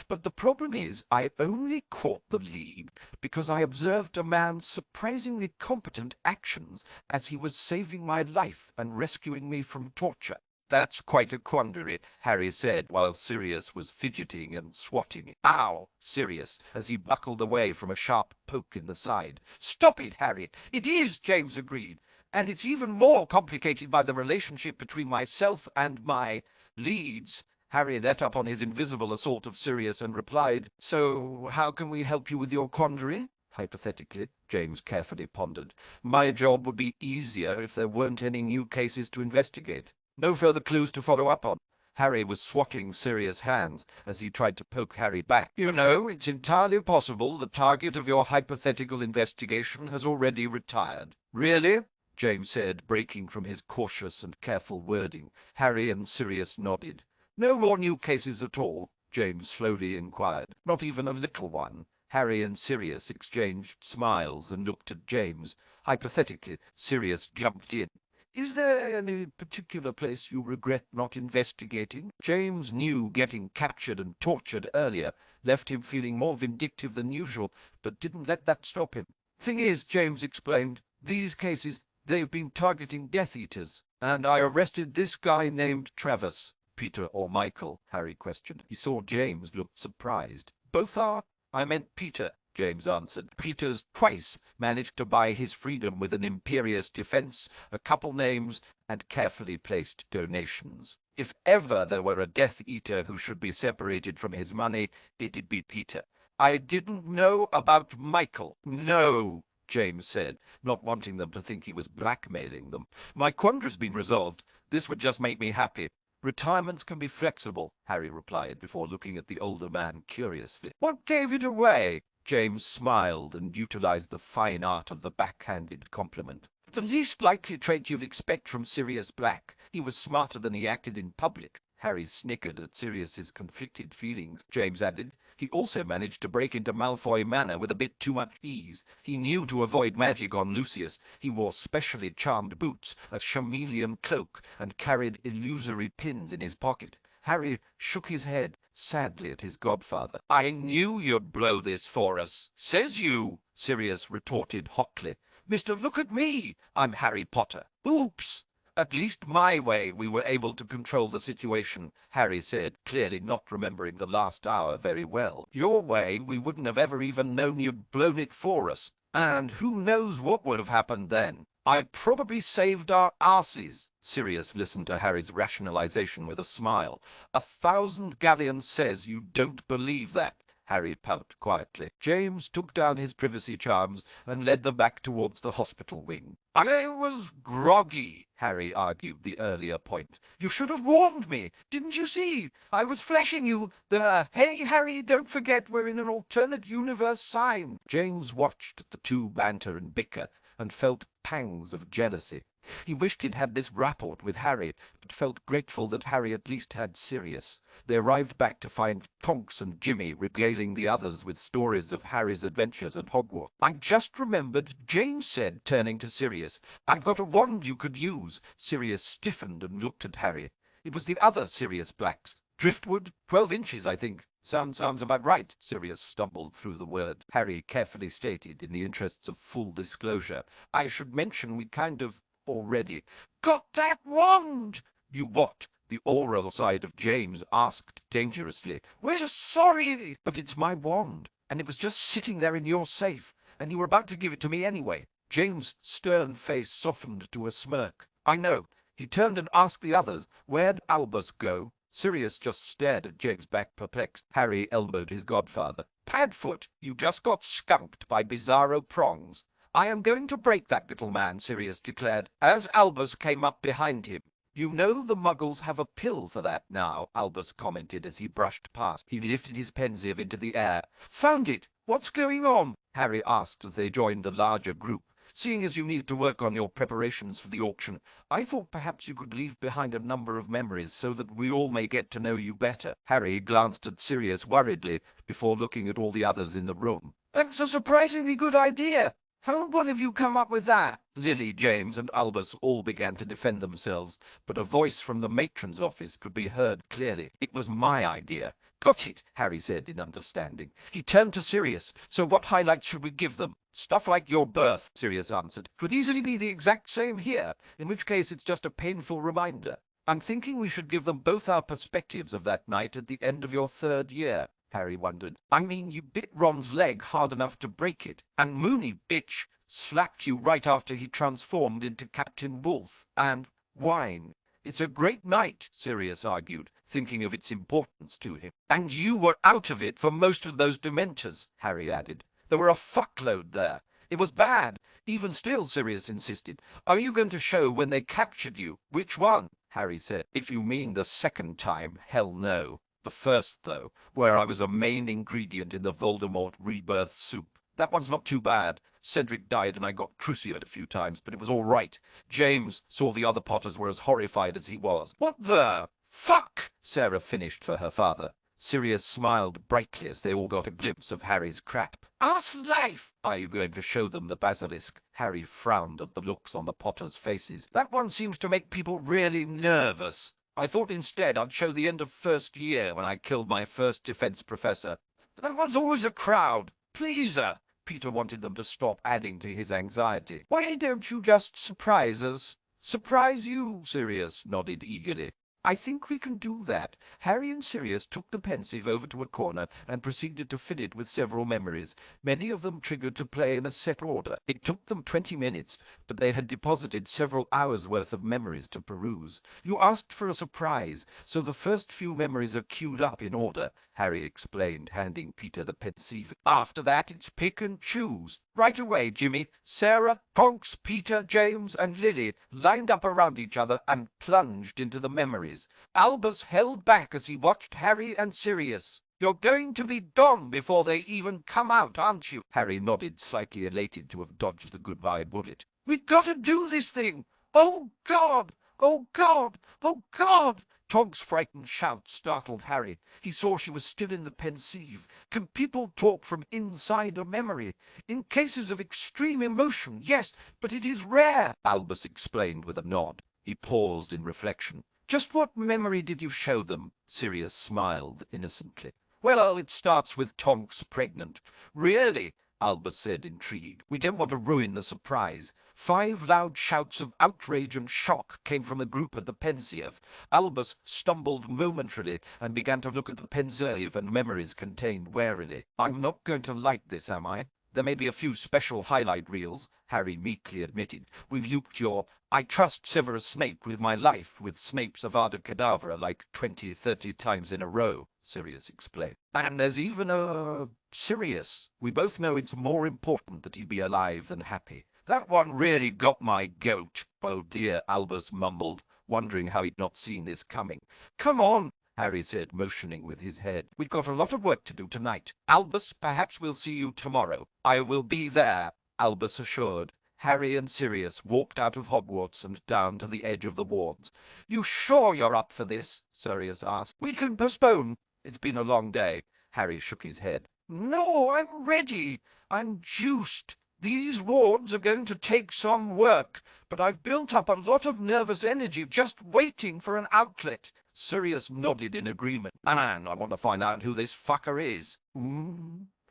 But the problem is I only caught the lead because I observed a man's surprisingly competent actions as he was saving my life and rescuing me from torture. That's quite a quandary, Harry said, while Sirius was fidgeting and swatting. Ow! Sirius, as he buckled away from a sharp poke in the side. Stop it, Harry! It is, James agreed. And it's even more complicated by the relationship between myself and my leads. Harry let up on his invisible assault of Sirius and replied, So how can we help you with your quandary? Hypothetically, James carefully pondered. My job would be easier if there weren't any new cases to investigate. No further clues to follow up on. Harry was swatting Sirius' hands as he tried to poke Harry back. You know, it's entirely possible the target of your hypothetical investigation has already retired. Really? James said, breaking from his cautious and careful wording. Harry and Sirius nodded. No more new cases at all? James slowly inquired. Not even a little one. Harry and Sirius exchanged smiles and looked at James. Hypothetically, Sirius jumped in. Is there any particular place you regret not investigating? James knew getting captured and tortured earlier left him feeling more vindictive than usual, but didn't let that stop him. Thing is, James explained, these cases, they've been targeting Death Eaters, and I arrested this guy named Travis. Peter or Michael? Harry questioned. He saw James look surprised. Both are? I meant Peter, James answered. Peter's twice managed to buy his freedom with an imperious defense, a couple names, and carefully placed donations. If ever there were a Death Eater who should be separated from his money, it'd be Peter. I didn't know about Michael. No, James said, not wanting them to think he was blackmailing them. My quandary's been resolved. This would just make me happy. Retirements can be flexible, Harry replied, before looking at the older man curiously. What gave it away? James smiled and utilized the fine art of the backhanded compliment. The least likely trait you'd expect from Sirius Black. He was smarter than he acted in public. Harry snickered at Sirius's conflicted feelings. James added, he also managed to break into Malfoy Manor with a bit too much ease. He knew to avoid magic on Lucius. He wore specially charmed boots, a chameleon cloak, and carried illusory pins in his pocket. Harry shook his head sadly at his godfather. I knew you'd blow this for us. Says you, Sirius retorted hotly. Mister, look at me. I'm Harry Potter. Oops. At least my way we were able to control the situation, Harry said, clearly not remembering the last hour very well. Your way we wouldn't have ever even known you'd blown it for us. And who knows what would have happened then? I'd probably saved our asses. Sirius listened to Harry's rationalization with a smile. 1,000 galleons says you don't believe that. Harry pouted quietly. James took down his privacy charms and led them back towards the hospital wing. I was groggy, Harry argued the earlier point. You should have warned me. Didn't you see? I was flashing you the, hey, Harry, don't forget we're in an alternate universe sign. James watched the two banter and bicker and felt pangs of jealousy. He wished he'd had this rapport with Harry, but felt grateful that Harry at least had Sirius. They arrived back to find Tonks and Jimmy regaling the others with stories of Harry's adventures at Hogwarts. I just remembered, James said, turning to Sirius. I've got a wand you could use. Sirius stiffened and looked at Harry. It was the other Sirius Black's, Driftwood, 12 inches, I think. Sounds about right. Sirius stumbled through the words. Harry carefully stated, in the interests of full disclosure. I should mention we kind of already got that wand. You what? The oral side of James asked dangerously. We're sorry, but it's my wand, and it was just sitting there in your safe, and you were about to give it to me anyway. James' stern face softened to a smirk. I know. He turned and asked the others, where'd Albus go? Sirius just stared at James back perplexed. Harry elbowed his godfather. Padfoot, you just got skunked by Bizarro Prongs. I am going to break that little man, Sirius declared, as Albus came up behind him. You know the Muggles have a pill for that now, Albus commented as he brushed past. He lifted his pensieve into the air. Found it! What's going on? Harry asked as they joined the larger group. Seeing as you need to work on your preparations for the auction, I thought perhaps you could leave behind a number of memories so that we all may get to know you better. Harry glanced at Sirius worriedly before looking at all the others in the room. That's a surprisingly good idea. How what have you come up with that? Lily, James, and Albus all began to defend themselves, but a voice from the matron's office could be heard clearly. It was my idea. Got it, Harry said in understanding. He turned to Sirius. So what highlights should we give them? Stuff like your birth, Sirius answered. Could easily be the exact same here, in which case it's just a painful reminder. I'm thinking we should give them both our perspectives of that night at the end of your 3rd year, Harry wondered. I mean, you bit Ron's leg hard enough to break it, and Moony bitch slapped you right after he transformed into Captain Wolf. And wine. It's a great night, Sirius argued, thinking of its importance to him. And you were out of it for most of those Dementors, Harry added. There were a fuckload there. It was bad. Even still, Sirius insisted. Are you going to show when they captured you? Which one? Harry said. If you mean the 2nd time, hell no. The first, though, where I was a main ingredient in the Voldemort rebirth soup. That one's not too bad. Cedric died and I got cruciated a few times, but it was all right. James saw the other Potters were as horrified as he was. What the fuck? Sarah finished for her father. Sirius smiled brightly as they all got a glimpse of Harry's crap. Ask life! Are you going to show them the basilisk? Harry frowned at the looks on the Potters' faces. That one seems to make people really nervous. I thought instead I'd show the end of 1st year when I killed my first defense professor. That one's always a crowd. Pleaser! Peter wanted them to stop adding to his anxiety. Why don't you just surprise us? Surprise you, Sirius nodded eagerly. I think we can do that. Harry and Sirius took the pensieve over to a corner and proceeded to fill it with several memories, many of them triggered to play in a set order. It took them 20 minutes, but they had deposited several hours' worth of memories to peruse. You asked for a surprise, so the first few memories are queued up in order, Harry explained, handing Peter the pensieve. After that, it's pick and choose. Right away, Jimmy. Sarah, Tonks, Peter, James, and Lily lined up around each other and plunged into the memories. Albus held back as he watched Harry and Sirius. You're going to be gone before they even come out, aren't you? Harry nodded, slightly elated to have dodged the goodbye bullet. We've got to do this thing! Oh, God! Oh, God! Oh, God! Togg's frightened shout startled Harry. He saw she was still in the pensieve. Can people talk from inside a memory? In cases of extreme emotion, yes, but it is rare, Albus explained with a nod. He paused in reflection. Just what memory did you show them? Sirius smiled innocently. Well, it starts with Tonks pregnant. Really? Albus said, intrigued. We don't want to ruin the surprise. 5 loud shouts of outrage and shock came from the group at the pensieve. Albus stumbled momentarily and began to look at the pensieve and memories contained warily. I'm not going to like this, am I? There may be a few special highlight reels, Harry meekly admitted. We've looped your I trust Severus Snape with my life with Snape's Avada Kedavra like 20-30 times in a row, Sirius explained. And there's even a Sirius. We both know it's more important that he be alive than happy. That one really got my goat. Oh dear, Albus mumbled, wondering how he'd not seen this coming. Come on, Harry said, motioning with his head. We've got a lot of work to do tonight. Albus, perhaps we'll see you tomorrow. I will be there, Albus assured. Harry and Sirius walked out of Hogwarts and down to the edge of the wards. You sure you're up for this? Sirius asked. We can postpone. It's been a long day. Harry shook his head. No, I'm ready. I'm juiced. These wards are going to take some work, but I've built up a lot of nervous energy just waiting for an outlet. Sirius nodded in agreement. And I want to find out who this fucker is.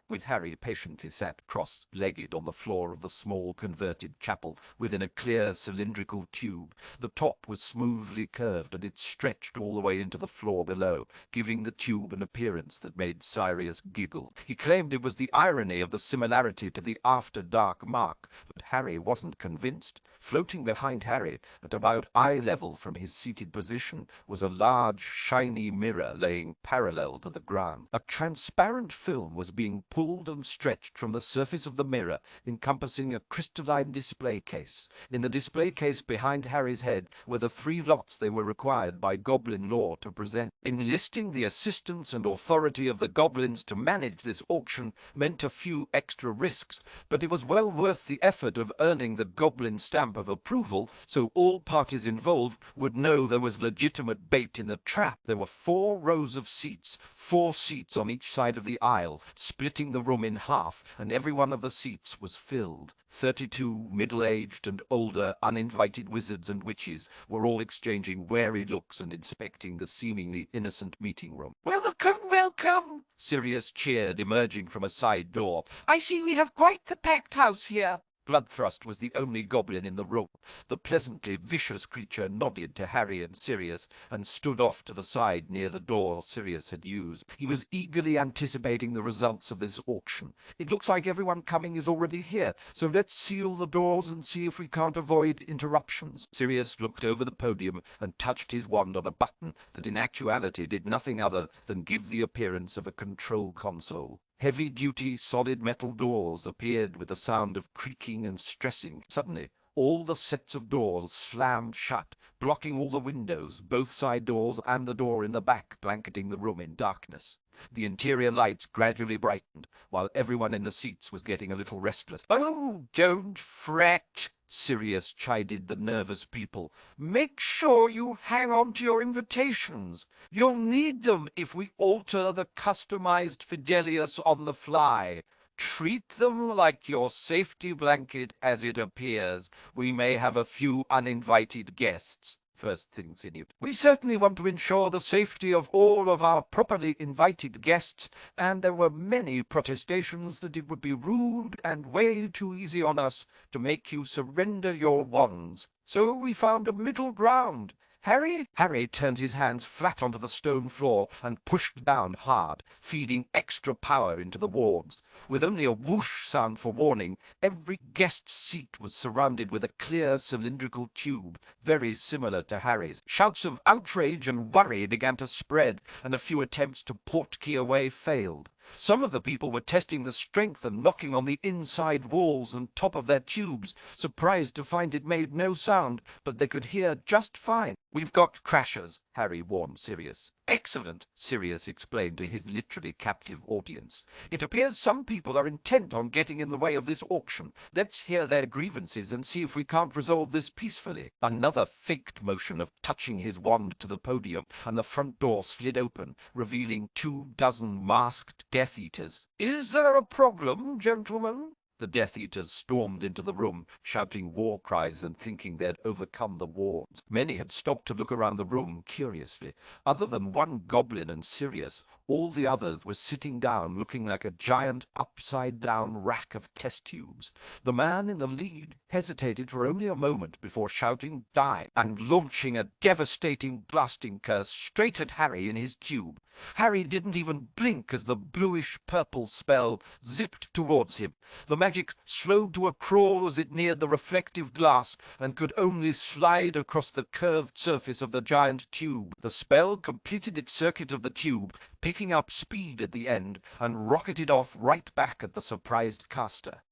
With Harry patiently sat cross-legged on the floor of the small converted chapel within a clear cylindrical tube. The top was smoothly curved, and it stretched all the way into the floor below, giving the tube an appearance that made Sirius giggle. He claimed it was the irony of the similarity to the after-dark mark, but Harry wasn't convinced. Floating behind Harry, at about eye level from his seated position, was a large, shiny mirror laying parallel to the ground. A transparent film was being pulled and stretched from the surface of the mirror, encompassing a crystalline display case. In the display case behind Harry's head were the 3 lots they were required by goblin law to present. Enlisting the assistance and authority of the goblins to manage this auction meant a few extra risks, but it was well worth the effort of earning the goblin stamp of approval, so all parties involved would know there was legitimate bait in the trap. There were 4 rows of seats, 4 seats on each side of the aisle, splitting the room in half, and every one of the seats was filled. 32 middle-aged and older uninvited wizards and witches were all exchanging wary looks and inspecting the seemingly innocent meeting room. "Welcome, welcome!" Sirius cheered, emerging from a side door. "I see we have quite the packed house here." Bloodthrust was the only goblin in the room. The pleasantly vicious creature nodded to Harry and Sirius and stood off to the side near the door Sirius had used. He was eagerly anticipating the results of this auction. "It looks like everyone coming is already here, so let's seal the doors and see if we can't avoid interruptions." Sirius looked over the podium and touched his wand on a button that in actuality did nothing other than give the appearance of a control console. Heavy-duty, solid metal doors appeared with a sound of creaking and stressing. Suddenly, all the sets of doors slammed shut, blocking all the windows, both side doors and the door in the back, blanketing the room in darkness. The interior lights gradually brightened, while everyone in the seats was getting a little restless. "Oh, don't fret," Sirius chided the nervous people. "Make sure you hang on to your invitations. You'll need them if we alter the customized Fidelius on the fly. Treat them like your safety blanket as it appears. We may have a few uninvited guests." First things in it. "We certainly want to ensure the safety of all of our properly invited guests, and there were many protestations that it would be rude and way too easy on us to make you surrender your wands. So we found a middle ground. Harry turned his hands flat onto the stone floor and pushed down hard, feeding extra power into the wards. With only a whoosh sound for warning, every guest's seat was surrounded with a clear cylindrical tube, very similar to Harry's. Shouts of outrage and worry began to spread, and a few attempts to portkey away failed. Some of the people were testing the strength and knocking on the inside walls and top of their tubes, surprised to find it made no sound, but they could hear just fine. "We've got crashers," Harry warned Sirius. "Excellent," Sirius explained to his literally captive audience. "It appears some people are intent on getting in the way of this auction. Let's hear their grievances and see if we can't resolve this peacefully." Another faked motion of touching his wand to the podium, and the front door slid open, revealing 24 masked Death Eaters. "Is there a problem, gentlemen?" The Death Eaters stormed into the room, shouting war cries and thinking they had overcome the wards. Many had stopped to look around the room curiously. Other than one goblin and Sirius, all the others were sitting down, looking like a giant upside-down rack of test tubes. The man in the lead hesitated for only a moment before shouting "die" and launching a devastating blasting curse straight at Harry in his tube. Harry didn't even blink as the bluish-purple spell zipped towards him. The magic slowed to a crawl as it neared the reflective glass and could only slide across the curved surface of the giant tube. The spell completed its circuit of the tube, picking up speed at the end, and rocketed off right back at the surprised caster.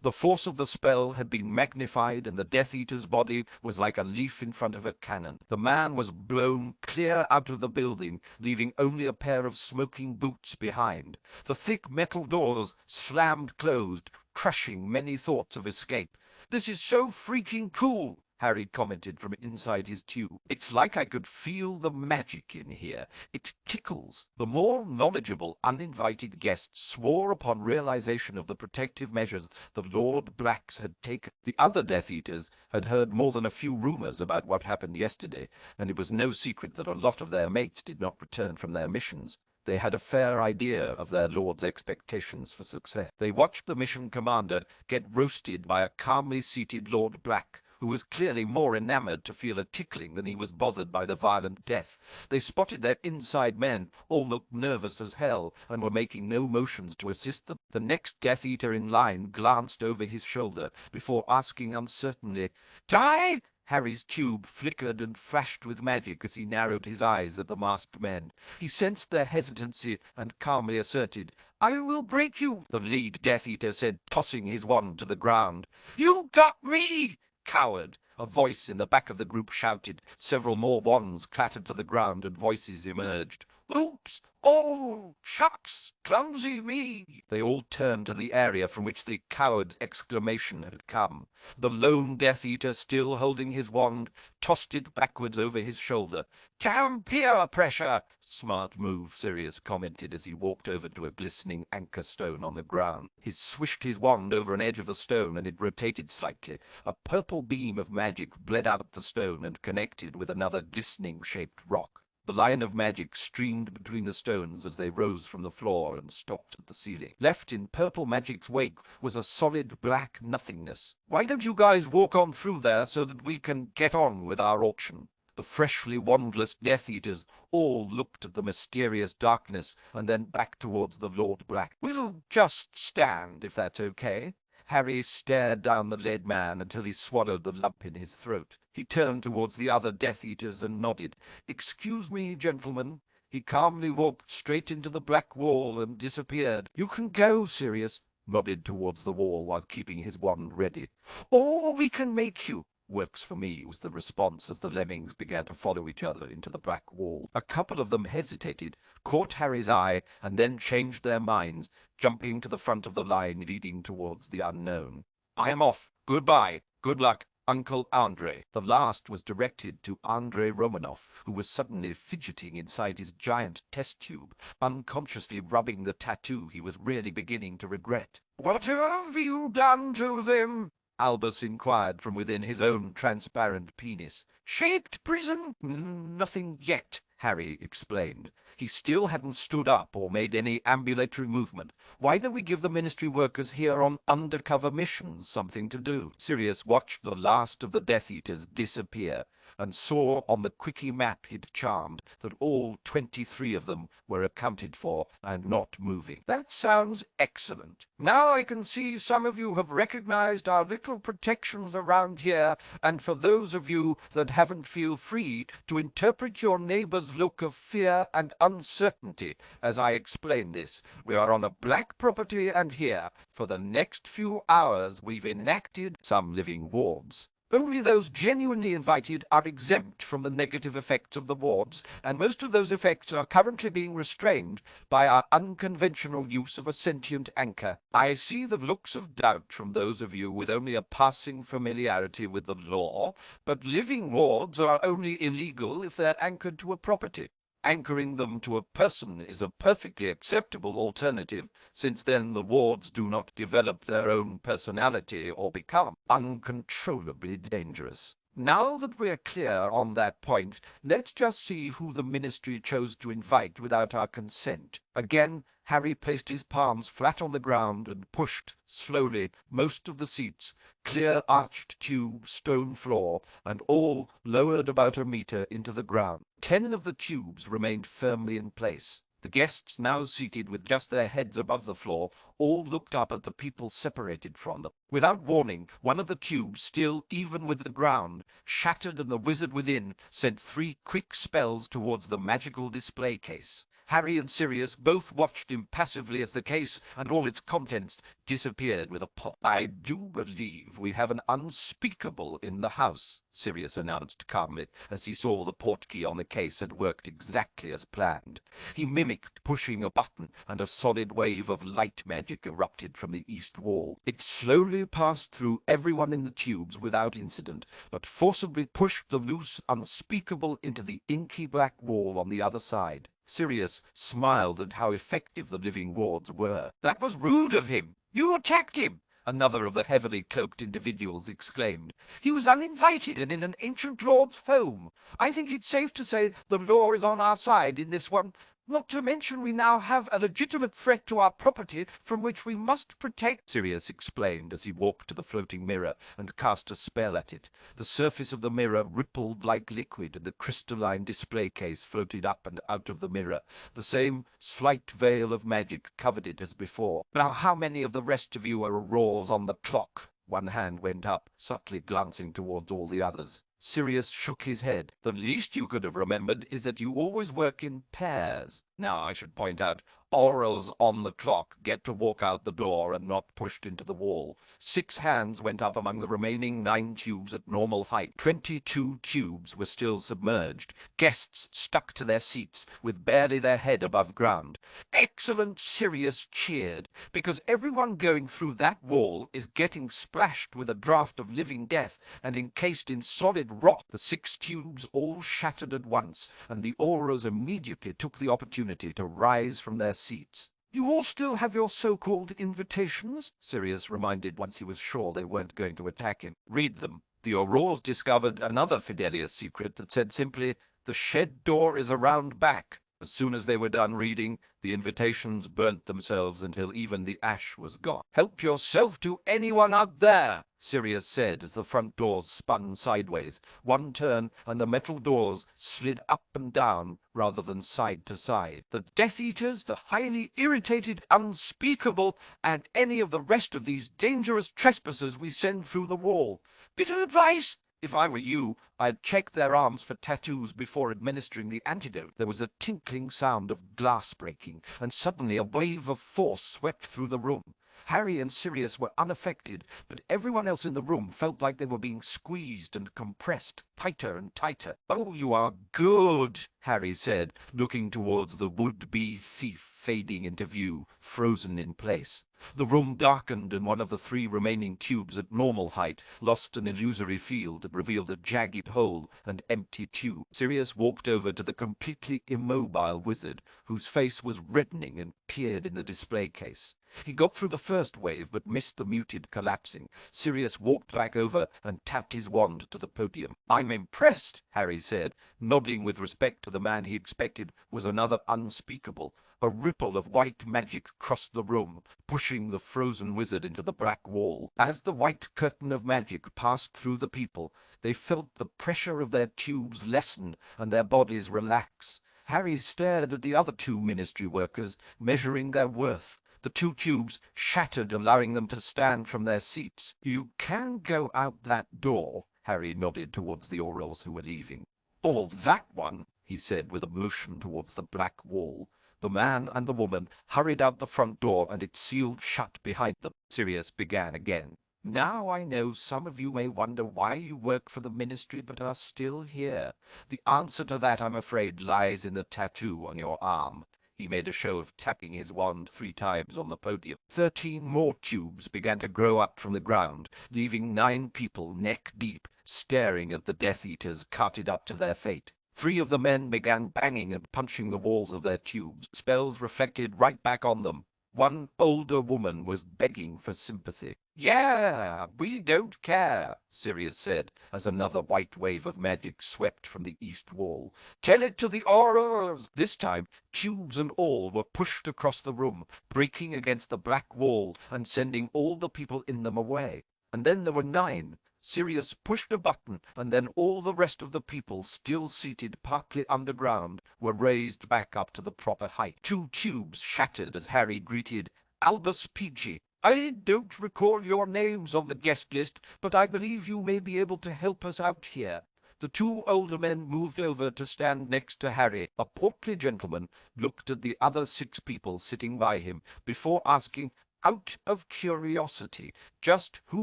The force of the spell had been magnified, and the Death Eater's body was like a leaf in front of a cannon. The man was blown clear out of the building, leaving only a pair of smoking boots behind. The thick metal doors slammed closed, crushing many thoughts of escape. "This is so freaking cool," Harry commented from inside his tube. "It's like I could feel the magic in here. It tickles." The more knowledgeable, uninvited guests swore upon realization of the protective measures the Lord Blacks had taken. The other Death Eaters had heard more than a few rumors about what happened yesterday, and it was no secret that a lot of their mates did not return from their missions. They had a fair idea of their lord's expectations for success. They watched the mission commander get roasted by a calmly seated Lord Black, who was clearly more enamored to feel a tickling than he was bothered by the violent death. They spotted their inside men all looked nervous as hell and were making no motions to assist them. The next Death Eater in line glanced over his shoulder before asking uncertainly, "Die?" Harry's tube flickered and flashed with magic as he narrowed his eyes at the masked men. He sensed their hesitancy and calmly asserted, "I will break you," the lead Death Eater said, tossing his wand to the ground. "You got me, coward!" A voice in the back of the group shouted. Several more wands clattered to the ground and voices emerged. "Oops! Oh, shucks! Clumsy me!" They all turned to the area from which the coward's exclamation had come. The lone Death Eater, still holding his wand, tossed it backwards over his shoulder. "Damn peer pressure!" "Smart move," Sirius commented as he walked over to a glistening anchor stone on the ground. He swished his wand over an edge of the stone and it rotated slightly. A purple beam of magic bled out the stone and connected with another glistening-shaped rock. The line of magic streamed between the stones as they rose from the floor and stopped at the ceiling. Left in purple magic's wake was a solid black nothingness. "Why don't you guys walk on through there so that we can get on with our auction?" The freshly wandless Death Eaters all looked at the mysterious darkness and then back towards the Lord Black. "We'll just stand, if that's okay." Harry stared down the lead man until he swallowed the lump in his throat. He turned towards the other Death Eaters and nodded. "Excuse me, gentlemen." He calmly walked straight into the black wall and disappeared. "You can go," Sirius nodded towards the wall while keeping his wand ready. "Or we can make you." "Works for me," was the response as the lemmings began to follow each other into the black wall. A couple of them hesitated, caught Harry's eye, and then changed their minds, jumping to the front of the line leading towards the unknown. "I am off. Goodbye. Good luck, Uncle Andre." The last was directed to Andrei Romanoff, who was suddenly fidgeting inside his giant test tube, unconsciously rubbing the tattoo he was really beginning to regret. "What have you done to them?" Albus inquired from within his own transparent penis. "Shaped prison?" "Nothing yet," Harry explained. He still hadn't stood up or made any ambulatory movement. "Why don't we give the Ministry workers here on undercover missions something to do?" Sirius watched the last of the Death Eaters disappear and saw on the quickie map he'd charmed that all 23 of them were accounted for and not moving. "That sounds excellent. Now I can see some of you have recognized our little protections around here, and for those of you that haven't, feel free to interpret your neighbor's look of fear and uncertainty as I explain this. We are on a black property, and here, for the next few hours, we've enacted some living wards. Only those genuinely invited are exempt from the negative effects of the wards, and most of those effects are currently being restrained by our unconventional use of a sentient anchor. I see the looks of doubt from those of you with only a passing familiarity with the law, but living wards are only illegal if they're anchored to a property. Anchoring them to a person is a perfectly acceptable alternative, since then the wards do not develop their own personality or become uncontrollably dangerous. Now that we're clear on that point, let's just see who the Ministry chose to invite without our consent." Again, Harry placed his palms flat on the ground and pushed, slowly, most of the seats, clear arched tube, stone floor, and all lowered about a meter into the ground. 10 of the tubes remained firmly in place. The guests, now seated with just their heads above the floor, all looked up at the people separated from them. Without warning, one of the tubes, still even with the ground, shattered, and the wizard within sent 3 quick spells towards the magical display case. Harry and Sirius both watched impassively as the case and all its contents disappeared with a pop. "I do believe we have an unspeakable in the house," Sirius announced calmly, as he saw the portkey on the case had worked exactly as planned. He mimicked pushing a button, and a solid wave of light magic erupted from the east wall. It slowly passed through everyone in the tubes without incident, but forcibly pushed the loose unspeakable into the inky black wall on the other side. Sirius smiled at how effective the living wards were. "That was rude of him. You attacked him," another of the heavily cloaked individuals exclaimed. "He was uninvited and in an ancient lord's home. I think it's safe to say the law is on our side in this one. Not to mention we now have a legitimate threat to our property from which we must protect," Sirius explained as he walked to the floating mirror and cast a spell at it. The surface of the mirror rippled like liquid, and the crystalline display case floated up and out of the mirror. The same slight veil of magic covered it as before. "Now how many of the rest of you are Aurors on the clock?" One hand went up, subtly glancing towards all the others. Sirius shook his head. "The least you could have remembered is that you always work in pairs. Now, I should point out, Aurors on the clock get to walk out the door and not pushed into the wall." 6 hands went up among the remaining 9 tubes at normal height. 22 tubes were still submerged. Guests stuck to their seats, with barely their head above ground. "Excellent!" Sirius cheered, "because everyone going through that wall is getting splashed with a draught of living death and encased in solid rock." The 6 tubes all shattered at once, and the Aurors immediately took the opportunity to rise from their seats. "You all still have your so-called invitations?" Sirius reminded once he was sure they weren't going to attack him. "Read them." The Aurors discovered another Fidelius secret that said simply, "The shed door is around back." As soon as they were done reading, the invitations burnt themselves until even the ash was gone. "Help yourself to anyone out there," Sirius said as the front doors spun sideways. One turn, and the metal doors slid up and down rather than side to side. "The Death Eaters, the highly irritated, unspeakable, and any of the rest of these dangerous trespassers we send through the wall. Bit of advice? If I were you, I'd check their arms for tattoos before administering the antidote." There was a tinkling sound of glass breaking, and suddenly a wave of force swept through the room. Harry and Sirius were unaffected, but everyone else in the room felt like they were being squeezed and compressed tighter and tighter. "Oh, you are good," Harry said, looking towards the would-be thief fading into view, frozen in place. The room darkened, and one of the 3 remaining tubes at normal height lost an illusory field that revealed a jagged hole and empty tube. Sirius walked over to the completely immobile wizard, whose face was reddening, and peered in the display case. He got through the first wave, but missed the muted collapsing. Sirius walked back over and tapped his wand to the podium. "I'm impressed," Harry said, nodding with respect to the man he expected was another unspeakable. A ripple of white magic crossed the room, pushing the frozen wizard into the black wall. As the white curtain of magic passed through the people, they felt the pressure of their tubes lessen and their bodies relax. Harry stared at the other 2 ministry workers, measuring their worth. The 2 tubes shattered, allowing them to stand from their seats. "You can go out that door," Harry nodded towards the Aurors who were leaving. "Or that one," he said with a motion towards the black wall. The man and the woman hurried out the front door, and it sealed shut behind them. Sirius began again. "Now I know some of you may wonder why you work for the ministry but are still here. The answer to that, I'm afraid, lies in the tattoo on your arm." He made a show of tapping his wand 3 times on the podium. 13 more tubes began to grow up from the ground, leaving 9 people neck deep, staring at the Death Eaters carted up to their fate. 3 of the men began banging and punching the walls of their tubes. Spells reflected right back on them. One older woman was begging for sympathy. "Yeah, we don't care," Sirius said, as another white wave of magic swept from the east wall. "Tell it to the Aurors!" This time, tubes and all were pushed across the room, breaking against the black wall and sending all the people in them away. And then there were 9. Sirius pushed a button, and then all the rest of the people, still seated partly underground, were raised back up to the proper height. 2 tubes shattered as Harry greeted Albus Peachy. "I don't recall your names on the guest list, but I believe you may be able to help us out here." The two older men moved over to stand next to Harry. A portly gentleman looked at the other 6 people sitting by him before asking, out of curiosity, just who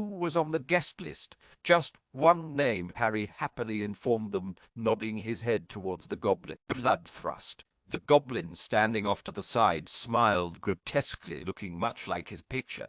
was on the guest list. Just one name, Harry happily informed them, nodding his head towards the goblin. Bloodthrust. The goblin, standing off to the side, smiled grotesquely, looking much like his picture.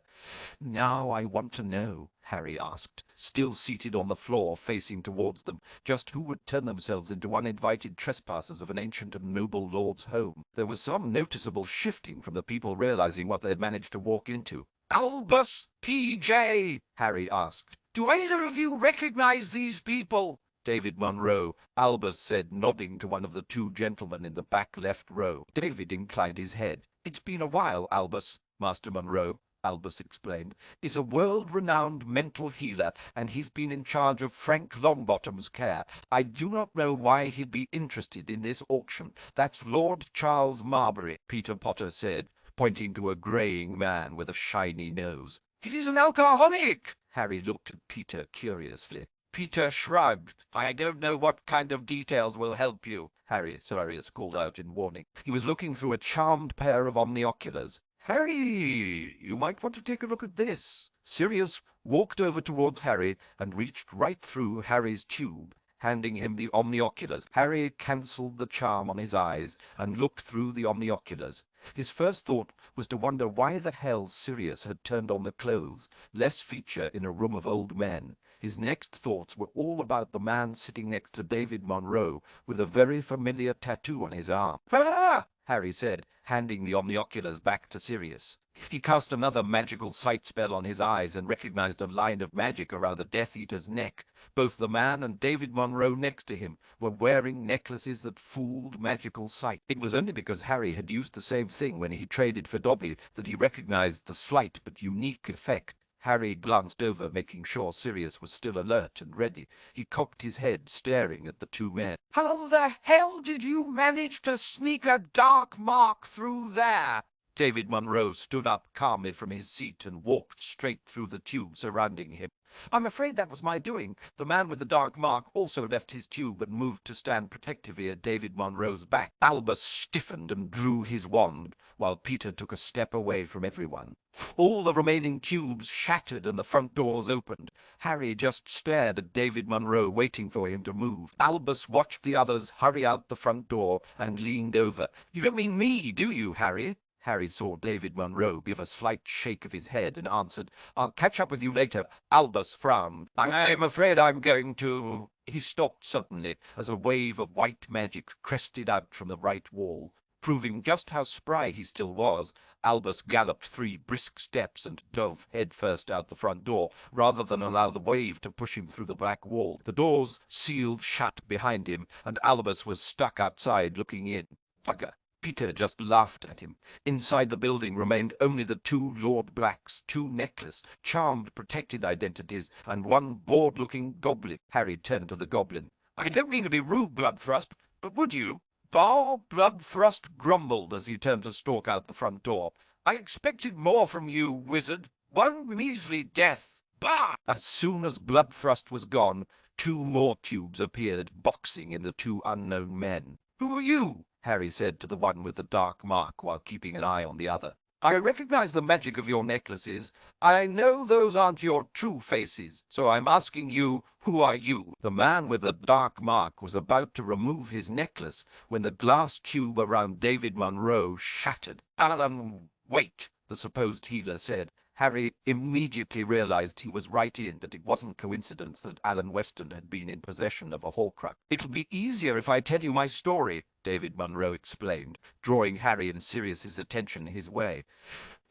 Now I want to know, Harry asked, still seated on the floor facing towards them, just who would turn themselves into uninvited trespassers of an ancient and noble lord's home. There was some noticeable shifting from the people realizing what they had managed to walk into. Albus P.J., Harry asked. Do either of you recognize these people? David Munro, Albus said, nodding to one of the 2 gentlemen in the back left row. David inclined his head. It's been a while, Albus. Master Munro, Albus explained, is a world-renowned mental healer, and he's been in charge of Frank Longbottom's care. I do not know why he'd be interested in this auction. That's Lord Charles Marbury, Peter Potter said, pointing to a greying man with a shiny nose. It is an alcoholic! Harry looked at Peter curiously. Peter shrugged. I don't know what kind of details will help you, Harry Sirius called out in warning. He was looking through a charmed pair of omnioculars. Harry, you might want to take a look at this. Sirius walked over towards Harry and reached right through Harry's tube, handing him the omnioculars. Harry cancelled the charm on his eyes and looked through the omnioculars. His first thought was to wonder why the hell Sirius had turned on the clothes, less feature in a room of old men. His next thoughts were all about the man sitting next to David Munro, with a very familiar tattoo on his arm. Ah! Harry said, handing the omnioculars back to Sirius. He cast another magical sight spell on his eyes and recognized a line of magic around the Death Eater's neck. Both the man and David Munro next to him were wearing necklaces that fooled magical sight. It was only because Harry had used the same thing when he traded for Dobby that he recognized the slight but unique effect. Harry glanced over, making sure Sirius was still alert and ready. He cocked his head, staring at the 2 men. How the hell did you manage to sneak a dark mark through there? David Munro stood up calmly from his seat and walked straight through the tube surrounding him. I'm afraid that was my doing. The man with the dark mark also left his tube and moved to stand protectively at David Munro's back. Albus stiffened and drew his wand, while Peter took a step away from everyone. All the remaining tubes shattered and the front doors opened. Harry just stared at David Munro, waiting for him to move. Albus watched the others hurry out the front door and leaned over. You don't mean me, do you, Harry? Harry saw David Munro give a slight shake of his head and answered, I'll catch up with you later. Albus frowned. I'm afraid I'm going to... He stopped suddenly as a wave of white magic crested out from the right wall. Proving just how spry he still was, Albus galloped 3 brisk steps and dove headfirst out the front door, rather than allow the wave to push him through the black wall. The doors sealed shut behind him, and Albus was stuck outside looking in. Bugger! Peter just laughed at him. Inside the building remained only the 2 Lord Blacks, 2 necklace, charmed, protected identities, and 1 bored-looking goblin. Harry turned to the goblin. I don't mean to be rude, Bloodthrust, but would you? Bloodthrust grumbled as he turned to stalk out the front door. I expected more from you, wizard. 1 measly death. Bah! As soon as Bloodthrust was gone, 2 more tubes appeared, boxing in the 2 unknown men. Who are you? Harry said to the one with the dark mark while keeping an eye on the other. I recognize the magic of your necklaces. I know those aren't your true faces, so I'm asking you, who are you? The man with the dark mark was about to remove his necklace when the glass tube around David Munro shattered. Alan, wait, the supposed healer said. Harry immediately realized he was right in that it wasn't coincidence that Alan Weston had been in possession of a Horcrux. It'll be easier if I tell you my story, David Munro explained, drawing Harry and Sirius's attention his way.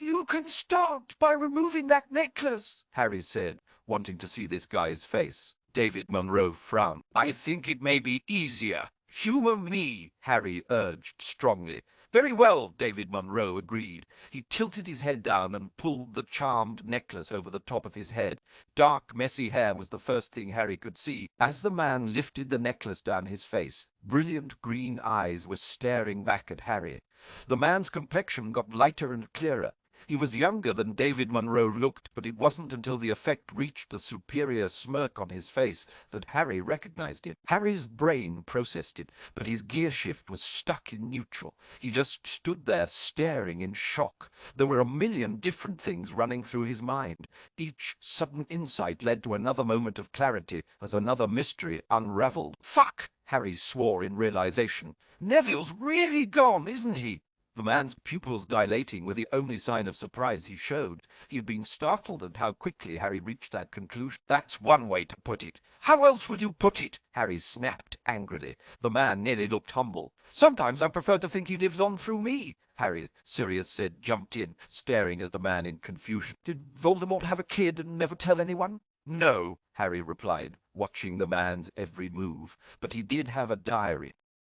You can start by removing that necklace, Harry said, wanting to see this guy's face. David Munro frowned. I think it may be easier. Humor me, Harry urged strongly. Very well, David Munro agreed. He tilted his head down and pulled the charmed necklace over the top of his head. Dark, messy hair was the first thing Harry could see. As the man lifted the necklace down his face, brilliant green eyes were staring back at Harry. The man's complexion got lighter and clearer. He was younger than David Munro looked, but it wasn't until the effect reached the superior smirk on his face that Harry recognized it. Harry's brain processed it, but his gear shift was stuck in neutral. He just stood there staring in shock. There were a million different things running through his mind. Each sudden insight led to another moment of clarity as another mystery unraveled. "Fuck!" Harry swore in realization. "Neville's really gone, isn't he?" The man's pupils dilating were the only sign of surprise he showed. He had been startled at how quickly Harry reached that conclusion. "That's one way to put it." "How else would you put it?" Harry snapped angrily. The man nearly looked humble. "Sometimes I prefer to think he lives on through me," Harry, Sirius said, jumped in, staring at the man in confusion. "Did Voldemort have a kid and never tell anyone?" "No," Harry replied, watching the man's every move, "but he did have a diary.